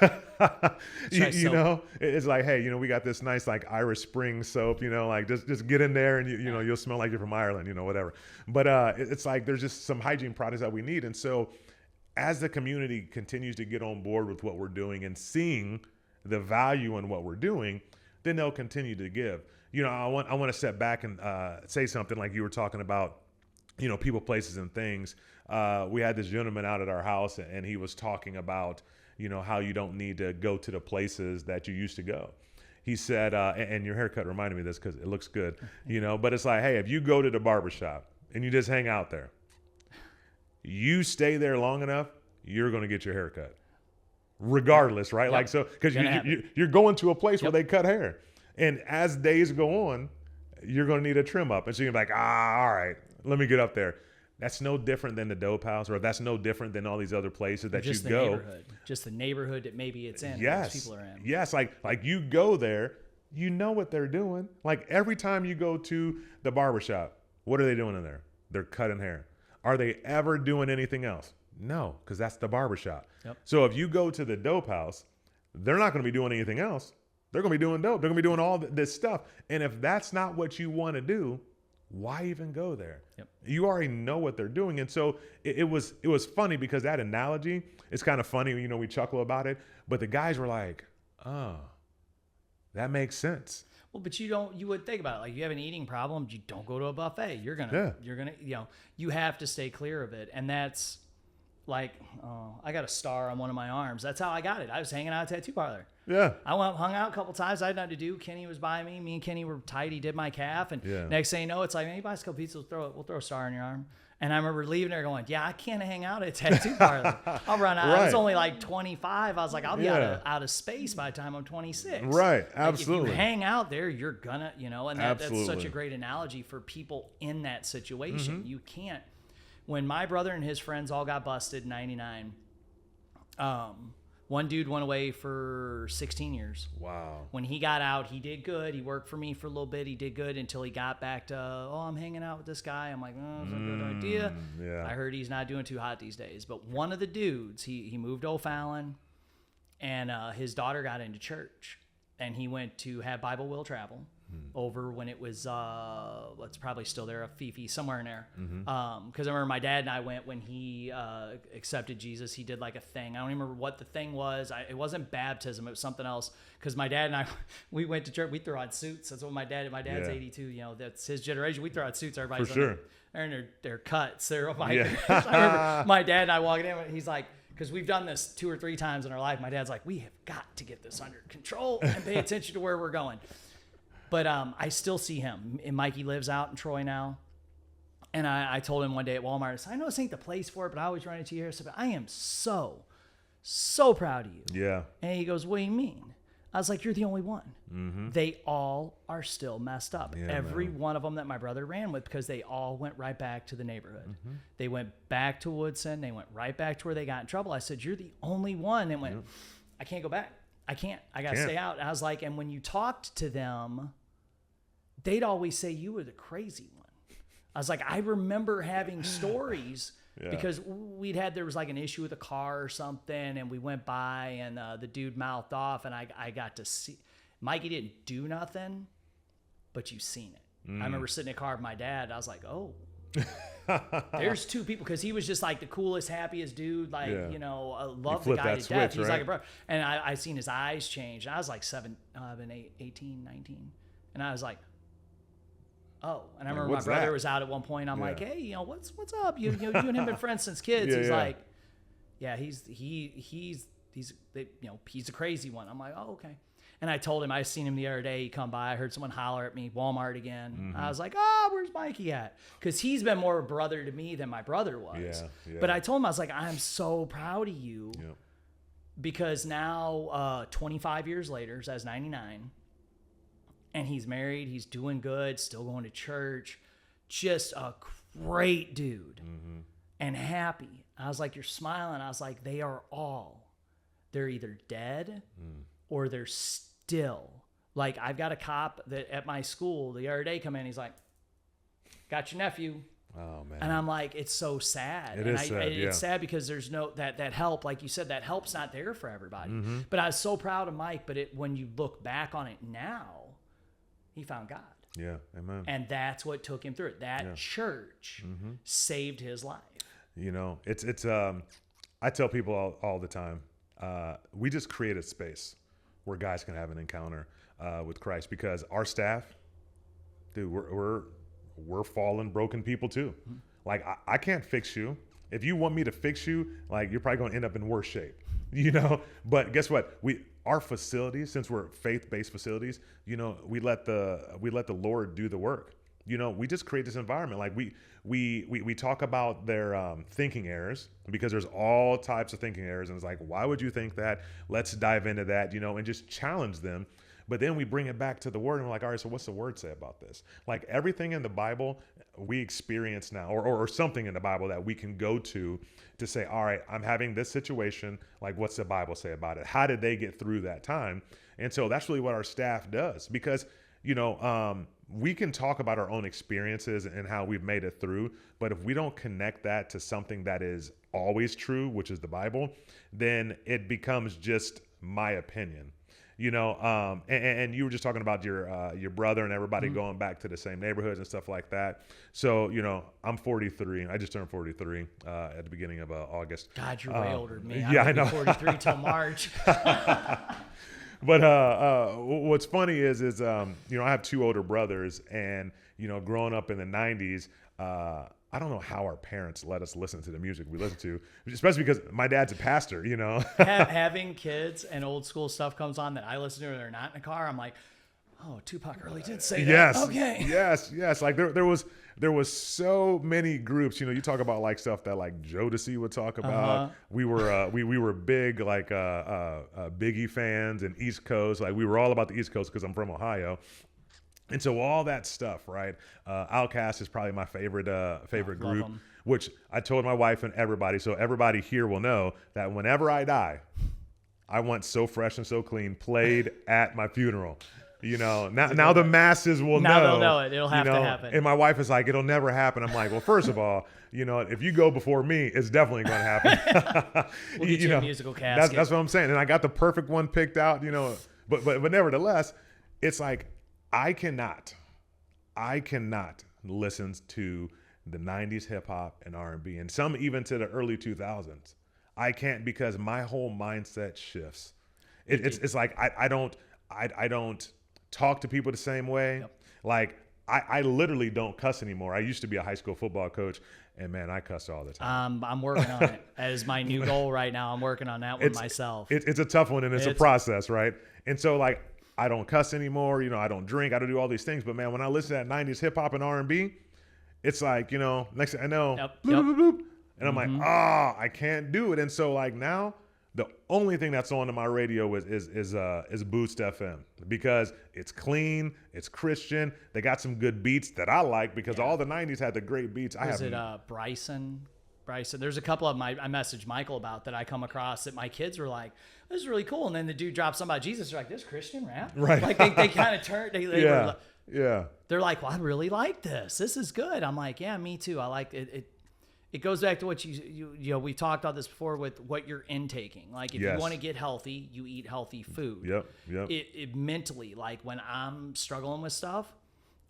It's like, hey, we got this nice like Irish Spring soap, like just get in there and you'll smell like you're from Ireland, whatever. But it's like there's just some hygiene products that we need. And so as the community continues to get on board with what we're doing and seeing the value in what we're doing, then they'll continue to give. I want to step back and say something like you were talking about, people, places, and things. We had this gentleman out at our house, and he was talking about, how you don't need to go to the places that you used to go. He said, and your haircut reminded me of this because it looks good, but it's like, hey, if you go to the barbershop and you just hang out there, you stay there long enough, you're going to get your haircut. Regardless, right?
Yep.
Like, so, because you're going to a place where they cut hair. And as days go on, you're going to need a trim up. And so you're like, all right, let me get up there. That's no different than the dope house, or that's no different than all these other places that you go.
Just the neighborhood that maybe it's in.
Yes.
People are in.
Yes. Like you go there, what they're doing. Like every time you go to the barbershop, what are they doing in there? They're cutting hair. Are they ever doing anything else? No, because that's the barbershop.
Yep.
So if you go to the dope house, they're not going to be doing anything else. They're going to be doing dope. They're going to be doing all this stuff. And if that's not what you want to do, why even go there?
Yep.
You already know what they're doing. And so it was funny because that analogy, it's kind of funny, we chuckle about it, but the guys were like, oh, that makes sense.
Well, but you would think about it. Like you have an eating problem, you don't go to a buffet. You're going to, you have to stay clear of it. And that's like, I got a star on one of my arms. That's how I got it. I was hanging out at a tattoo parlor.
Yeah.
I went, hung out a couple times. I had nothing to do. Kenny was by me. Me and Kenny were tight. He did my calf. And next thing you know, it's like, man, you buy us a couple pizzas, we'll throw a star in your arm. And I remember leaving there going, yeah, I can't hang out at a tattoo parlor. I'll run out. I was only like 25. I was like, I'll be out of space by the time I'm 26.
Right. Absolutely.
Like if you hang out there, you're gonna, and that's such a great analogy for people in that situation. Mm-hmm. You can't. When my brother and his friends all got busted in 99, one dude went away for 16 years.
Wow.
When he got out, he did good. He worked for me for a little bit. He did good until he got back to, I'm hanging out with this guy. I'm like, that's a good idea.
Yeah.
I heard he's not doing too hot these days. But one of the dudes, he moved to O'Fallon, and his daughter got into church. And he went to have Bible Will Travel over when it was, it's probably still there, a Fifi, somewhere in there. Because I remember my dad and I went when he accepted Jesus. He did like a thing. I don't even remember what the thing was. It wasn't baptism. It was something else. Because my dad and I, we went to church. We threw on suits. That's what my dad's 82. That's his generation. We throw on suits. Everybody's
for sure.
They're in their cuts. They're I remember my dad and I walking in. He's like, because we've done this 2 or 3 times in our life. My dad's like, we have got to get this under control and pay attention to where we're going. But I still see him. And Mikey lives out in Troy now. And I told him one day at Walmart, I said, I know this ain't the place for it, but I always run into you here. I said, I am so proud of you.
Yeah.
And he goes, what do you mean? I was like, you're the only one. They all are still messed up.
Yeah,
Every
man.
one of them that my brother ran with, because they all went right back to the neighborhood. They went back to Woodson. They went right back to where they got in trouble. I said, you're the only one. And went, I can't go back. I can't. I got to stay out. And I was like, and when you talked to them, they'd always say you were the crazy one. I was like, I remember having stories because there was like an issue with a car or something, and we went by, and the dude mouthed off, and I got to see. Mikey didn't do nothing, but you seen it. I remember sitting in a car with my dad. I was like, oh, there's two people, because he was just like the coolest, happiest dude. Like,
Yeah.
you know, I love the
flipped
guy
that
to death.
switch,
He's like
right?
a brother. And I seen his eyes change. I was like 18, 19. And I was like, oh. And I remember my
what's
brother
that?
was out at one point. I'm
Yeah.
like, hey, you know, what's up? You and him been friends since kids.
Yeah,
He's
yeah.
like, yeah, he's a crazy one. I'm like, oh, okay. And I told him I seen him the other day. He come by. I heard someone holler at me, Walmart again. I was like, oh, where's Mikey at? Because he's been more a brother to me than my brother was.
Yeah, yeah.
But I told him, I was like, I'm so proud of you,
Yep.
because now 25 years later, so that's 99, and he's married. He's doing good, still going to church. Just a great dude and happy. I was like, you're smiling. I was like, they're either dead or they're still. Like, I've got a cop that at my school the other day come in. He's like, got your nephew.
Oh man.
And I'm like, it's so sad.
It
and
is sad, yeah.
It's sad because there's no that help, like you said, that help's not there for everybody. But I was so proud of Mike. But when you look back on it now, he found God.
Yeah. Amen.
And that's what took him through it. That church saved his life.
You know, it's I tell people all the time, we just create a space where guys can have an encounter with Christ, because our staff, dude, we're fallen, broken people too. Like, I can't fix you. If you want me to fix you, like, you're probably going to end up in worse shape, you know? But guess what? Our facilities, since we're faith-based facilities, you know, we let the Lord do the work. You know, we just create this environment. Like, we talk about their thinking errors, because there's all types of thinking errors. And it's like, why would you think that? Let's dive into that, you know, and just challenge them. But then we bring it back to the word, and we're like, all right, so what's the word say about this? Like, everything in the Bible we experience now, or something in the Bible that we can go to say, all right, I'm having this situation. Like, what's the Bible say about it? How did they get through that time? And so that's really what our staff does, because, you know, we can talk about our own experiences and how we've made it through, but if we don't connect that to something that is always true, which is the Bible, then it becomes just my opinion. You know, and you were just talking about your brother and everybody going back to the same neighborhoods and stuff like that. So, you know, I'm 43. I just turned 43 at the beginning of August.
God, you're way older than me.
Yeah,
I'm
I know.
43 till March.
But what's funny is you know, I have two older brothers, and, you know, growing up in the 90s, I don't know how our parents let us listen to the music we listen to, especially because my dad's a pastor, you know.
Having kids and old school stuff comes on that I listen to and they're not in a car, I'm like, oh, Tupac really did say that.
Yes.
Okay.
Yes. Like there was so many groups, you know, you talk about like stuff that like Jodeci would talk about. We were big, like, Biggie fans and East Coast. Like, we were all about the East Coast because I'm from Ohio. And so all that stuff, right? Outkast is probably my favorite group,
them.
which I told my wife and everybody, so everybody here will know that whenever I die, I want So Fresh and So Clean played at my funeral. You know, now the masses will know.
Now they'll know it. It'll have to happen.
And my wife is like, it'll never happen. I'm like, well, first of all, you know, if you go before me, it's definitely going to happen.
We'll get you a musical casket.
That's what I'm saying. And I got the perfect one picked out, you know, but nevertheless, it's like, I cannot listen to the 90s hip hop and R&B, and some even to the early 2000s. I can't, because my whole mindset shifts. It's like I don't talk to people the same way.
Yep.
Like I literally don't cuss anymore. I used to be a high school football coach, and man, I cuss all the time.
I'm working on it. That is my new goal right now. I'm working on that one myself.
It's a tough one, and it's a process, right? And so, like, I don't cuss anymore. You know, I don't drink. I don't do all these things. But man, when I listen to that 90s hip hop and R&B, it's like, you know, next thing I know, bloop, bloop, bloop, and I'm like, I can't do it. And so, like, now The only thing that's on my radio is Boost FM because it's clean, it's Christian. They got some good beats that I like because all the 90s had the great beats.
Was it Bryson? There's a couple of them I messaged Michael about that I come across that my kids were like, this is really cool. And then the dude drops something about Jesus. They're like, this Christian rap?
Right.
Like they kind of turned.
Yeah.
They're like, well, I really like this. This is good. I'm like, yeah, me too. I like it. It goes back to what you know, we talked about this before with what you're intaking. Like if you want to get healthy, you eat healthy food.
Yep.
It mentally, like when I'm struggling with stuff,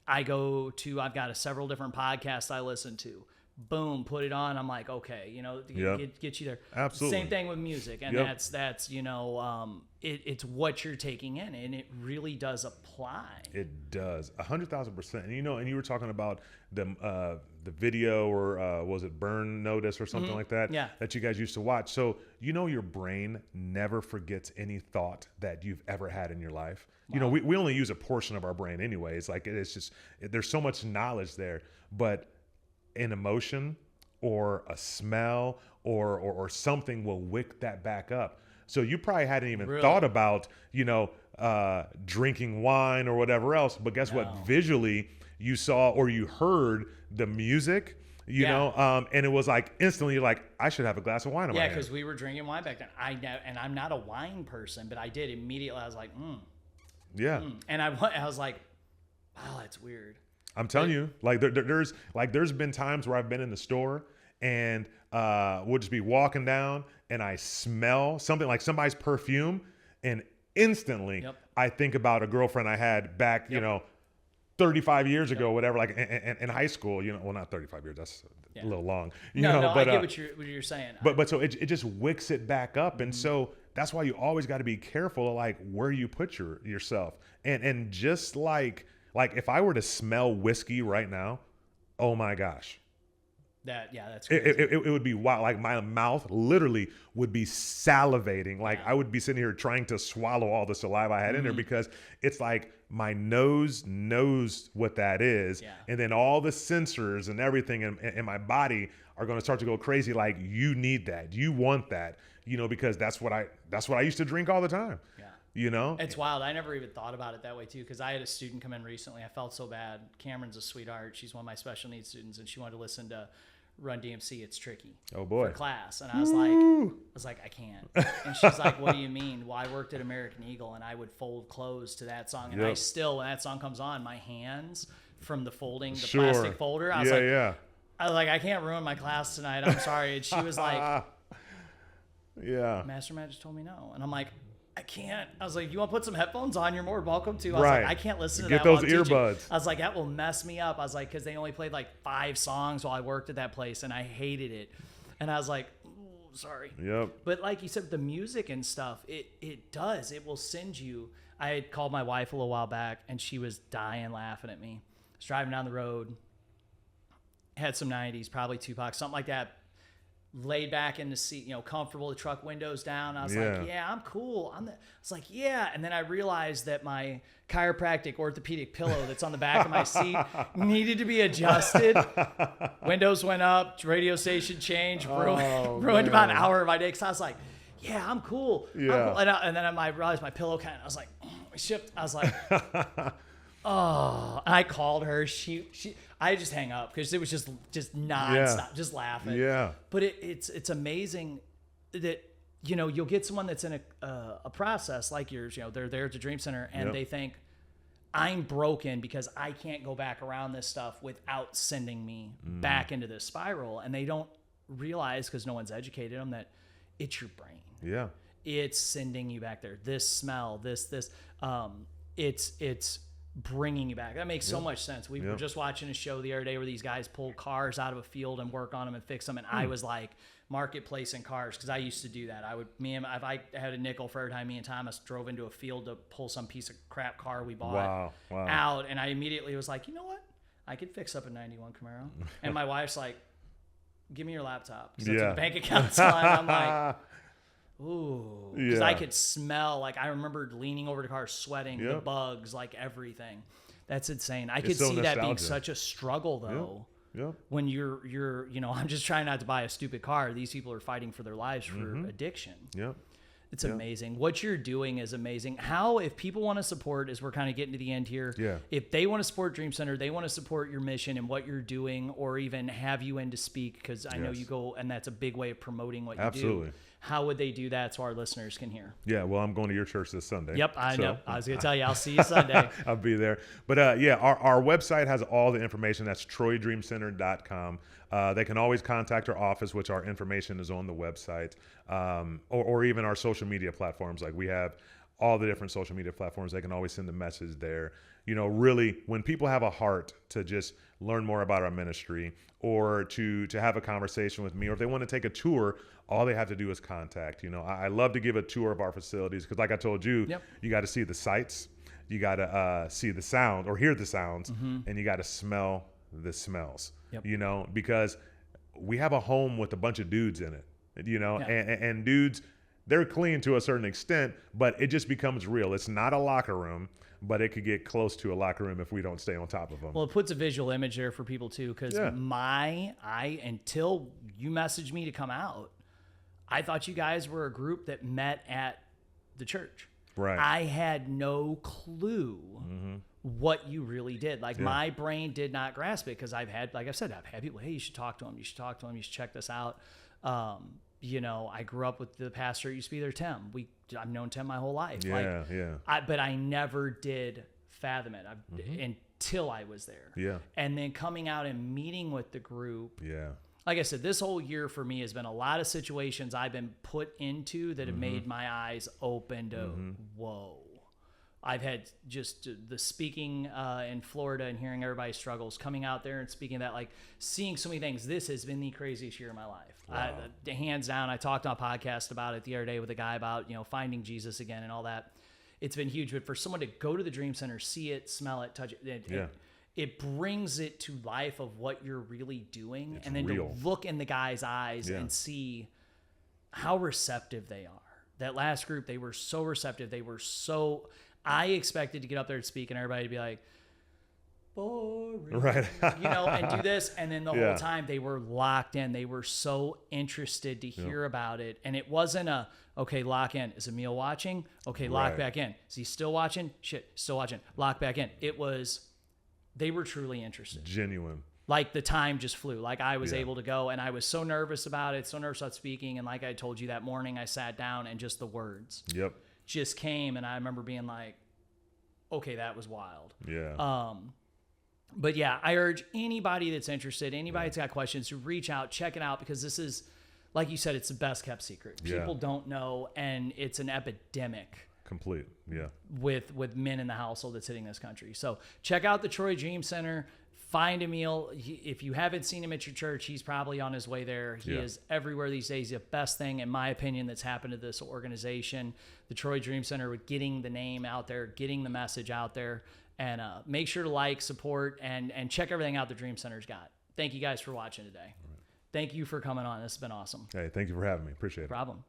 I've got several different podcasts I listen to. Boom, put it on. I'm like, okay, you know, get you there.
Absolutely.
Same thing with music. And that's, you know, it's what you're taking in, and it really does apply.
It does 100,000%. And you know, and you were talking about the video or was it Burn Notice or something like that?
Yeah.
That you guys used to watch. So you know, your brain never forgets any thought that you've ever had in your life. Wow. You know, we only use a portion of our brain anyway. It's like it's just there's so much knowledge there, but an emotion or a smell or something will wake that back up. So you probably hadn't even thought about, you know, drinking wine or whatever else. But guess what? Visually, you saw or you heard the music, you know, and it was like instantly like, I should have a glass of wine in my hand.
Yeah, because we were drinking wine back then. And I'm not a wine person, but I did immediately. I was like, And I was like, wow, that's weird.
I'm telling you, like there's been times where I've been in the store and we'll just be walking down and I smell something like somebody's perfume, and instantly I think about a girlfriend I had back, you know, 35 years ago, whatever, like in high school, you know, well, not 35 years, that's a little long, you know, but
I get what you're saying.
But so it just wicks it back up. And so that's why you always got to be careful of like where you put yourself. And just like if I were to smell whiskey right now, oh my gosh.
That's crazy.
It would be wild. Like my mouth literally would be salivating. Like I would be sitting here trying to swallow all the saliva I had in there because it's like my nose knows what that is. Yeah. And then all the sensors and everything in my body are going to start to go crazy. Like you need that. You want that, you know, because that's what I used to drink all the time. Yeah. You know,
it's wild. I never even thought about it that way too, because I had a student come in recently. I felt so bad. Cameron's a sweetheart. She's one of my special needs students, and she wanted to listen to Run DMC. It's Tricky.
Oh boy.
For class, and I was like, I can't. And she's like, what do you mean? Well, I worked at American Eagle, and I would fold clothes to that song, and I still, when that song comes on, my hands from the folding, the plastic folder. I was like, I can't ruin my class tonight. I'm sorry. And she was like, Master Matt just told me no, and I'm like, I can't. I was like, you want to put some headphones on? You're more welcome to. I was like, I can't listen to that.
Get those earbuds.
I was like, that will mess me up. I was like, because they only played like 5 songs while I worked at that place, and I hated it. And I was like, sorry.
Yep.
But like you said, the music and stuff, it does. It will send you. I had called my wife a little while back, and she was dying laughing at me. I was driving down the road, had some 90s, probably Tupac, something like that. Laid back in the seat, you know, comfortable, the truck windows down. I was like, I'm cool. I was like, and then I realized that my chiropractic orthopedic pillow that's on the back of my seat needed to be adjusted. Windows went up, radio station changed, ruined about an hour of my day. Because I was like, I'm cool.
Yeah.
And then I realized my pillow I was like, shift. I was like, oh. And I called her. I just hang up because it was just nonstop, just laughing.
Yeah.
But it's amazing that, you know, you'll get someone that's in a process like yours. You know, they're there at the Dream Center and they think, I'm broken because I can't go back around this stuff without sending me back into this spiral. And they don't realize, because no one's educated them, that it's your brain.
Yeah.
It's sending you back there. This smell, it's bringing you back. That makes so much sense. We were just watching a show the other day where these guys pull cars out of a field and work on them and fix them. And I was like, marketplace in cars, because I used to do that. If I had a nickel for every time me and Thomas drove into a field to pull some piece of crap car we bought out, and I immediately was like, you know what? I could fix up a 91 Camaro. And my wife's like, give me your laptop, because that's what the bank account's on. I'm like, ooh, because I could smell, like I remember leaning over the car, sweating, the bugs, like everything. That's insane. I could see that being such a struggle though.
Yeah.
When you're, you know, I'm just trying not to buy a stupid car. These people are fighting for their lives for addiction.
Yep.
It's amazing. What you're doing is amazing. How, if people want to support, as we're kind of getting to the end here, if they want to support Dream Center, they want to support your mission and what you're doing, or even have you in to speak, because I know you go, and that's a big way of promoting what you do. How would they do that so our listeners can hear?
Yeah, well, I'm going to your church this Sunday.
Yep, I know. I was going to tell you, I'll see you Sunday.
I'll be there. But our website has all the information. That's TroyDreamCenter.com. They can always contact our office, which our information is on the website, or even our social media platforms. Like, we have all the different social media platforms. They can always send a message there. You know, really, when people have a heart to just learn more about our ministry, or to have a conversation with me, or if they want to take a tour, all they have to do is contact. You know, I love to give a tour of our facilities, because like I told you, you got to see the sights, you got to see the sound or hear the sounds, and you got to smell the smells, you know, because we have a home with a bunch of dudes in it, you know, and dudes, they're clean to a certain extent, but it just becomes real. It's not a locker room, but it could get close to a locker room if we don't stay on top of them.
Well, it puts a visual image there for people too, because until you messaged me to come out, I thought you guys were a group that met at the church.
Right.
I had no clue what you really did. Like, my brain did not grasp it, because I've had, like I said, I've had people, hey, you should talk to him. You should talk to him. You should check this out. You know, I grew up with the pastor that used to be there, Tim. I've known Tim my whole life. But I never did fathom it until I was there.
Yeah.
And then coming out and meeting with the group.
Yeah.
Like I said, this whole year for me has been a lot of situations I've been put into that have made my eyes open to, whoa. I've had just the speaking in Florida and hearing everybody's struggles, coming out there and speaking that, like, seeing so many things. This has been the craziest year of my life.
Wow.
Hands down. I talked on a podcast about it the other day with a guy about, you know, finding Jesus again and all that. It's been huge. But for someone to go to the Dream Center, see it, smell it, touch it, it brings it to life of what you're really doing. It's and then real. To look in the guy's eyes and see how receptive they are. That last group, they were so receptive. They were so... I expected to get up there and speak and everybody to be like, boring,
right?
You know, and do this. And then the whole time they were locked in. They were so interested to hear about it. And it wasn't okay, lock in. Is Emil watching? Okay, lock back in. Is he still watching? Shit, still watching. Lock back in. It was, they were truly interested.
Genuine. Like,
the time just flew. Like, I was able to go, and I was so nervous about it, so nervous about speaking. And like I told you that morning, I sat down and just the words. Just came, and I remember being like, okay, that was wild. But yeah, I urge anybody that's interested, anybody that's got questions, to reach out, check it out, because this is, like you said, it's the best kept secret. People don't know, and it's an epidemic.
Complete,
with men in the household that's hitting this country. So check out the Troy Dream Center. Find Emil. If you haven't seen him at your church, he's probably on his way there. He is everywhere these days. The best thing, in my opinion, that's happened to this organization, the Troy Dream Center, with getting the name out there, getting the message out there. And make sure to like, support, and check everything out the Dream Center's got. Thank you guys for watching today. Thank you for coming on. This has been awesome.
Hey, thank you for having me. Appreciate it.
No problem.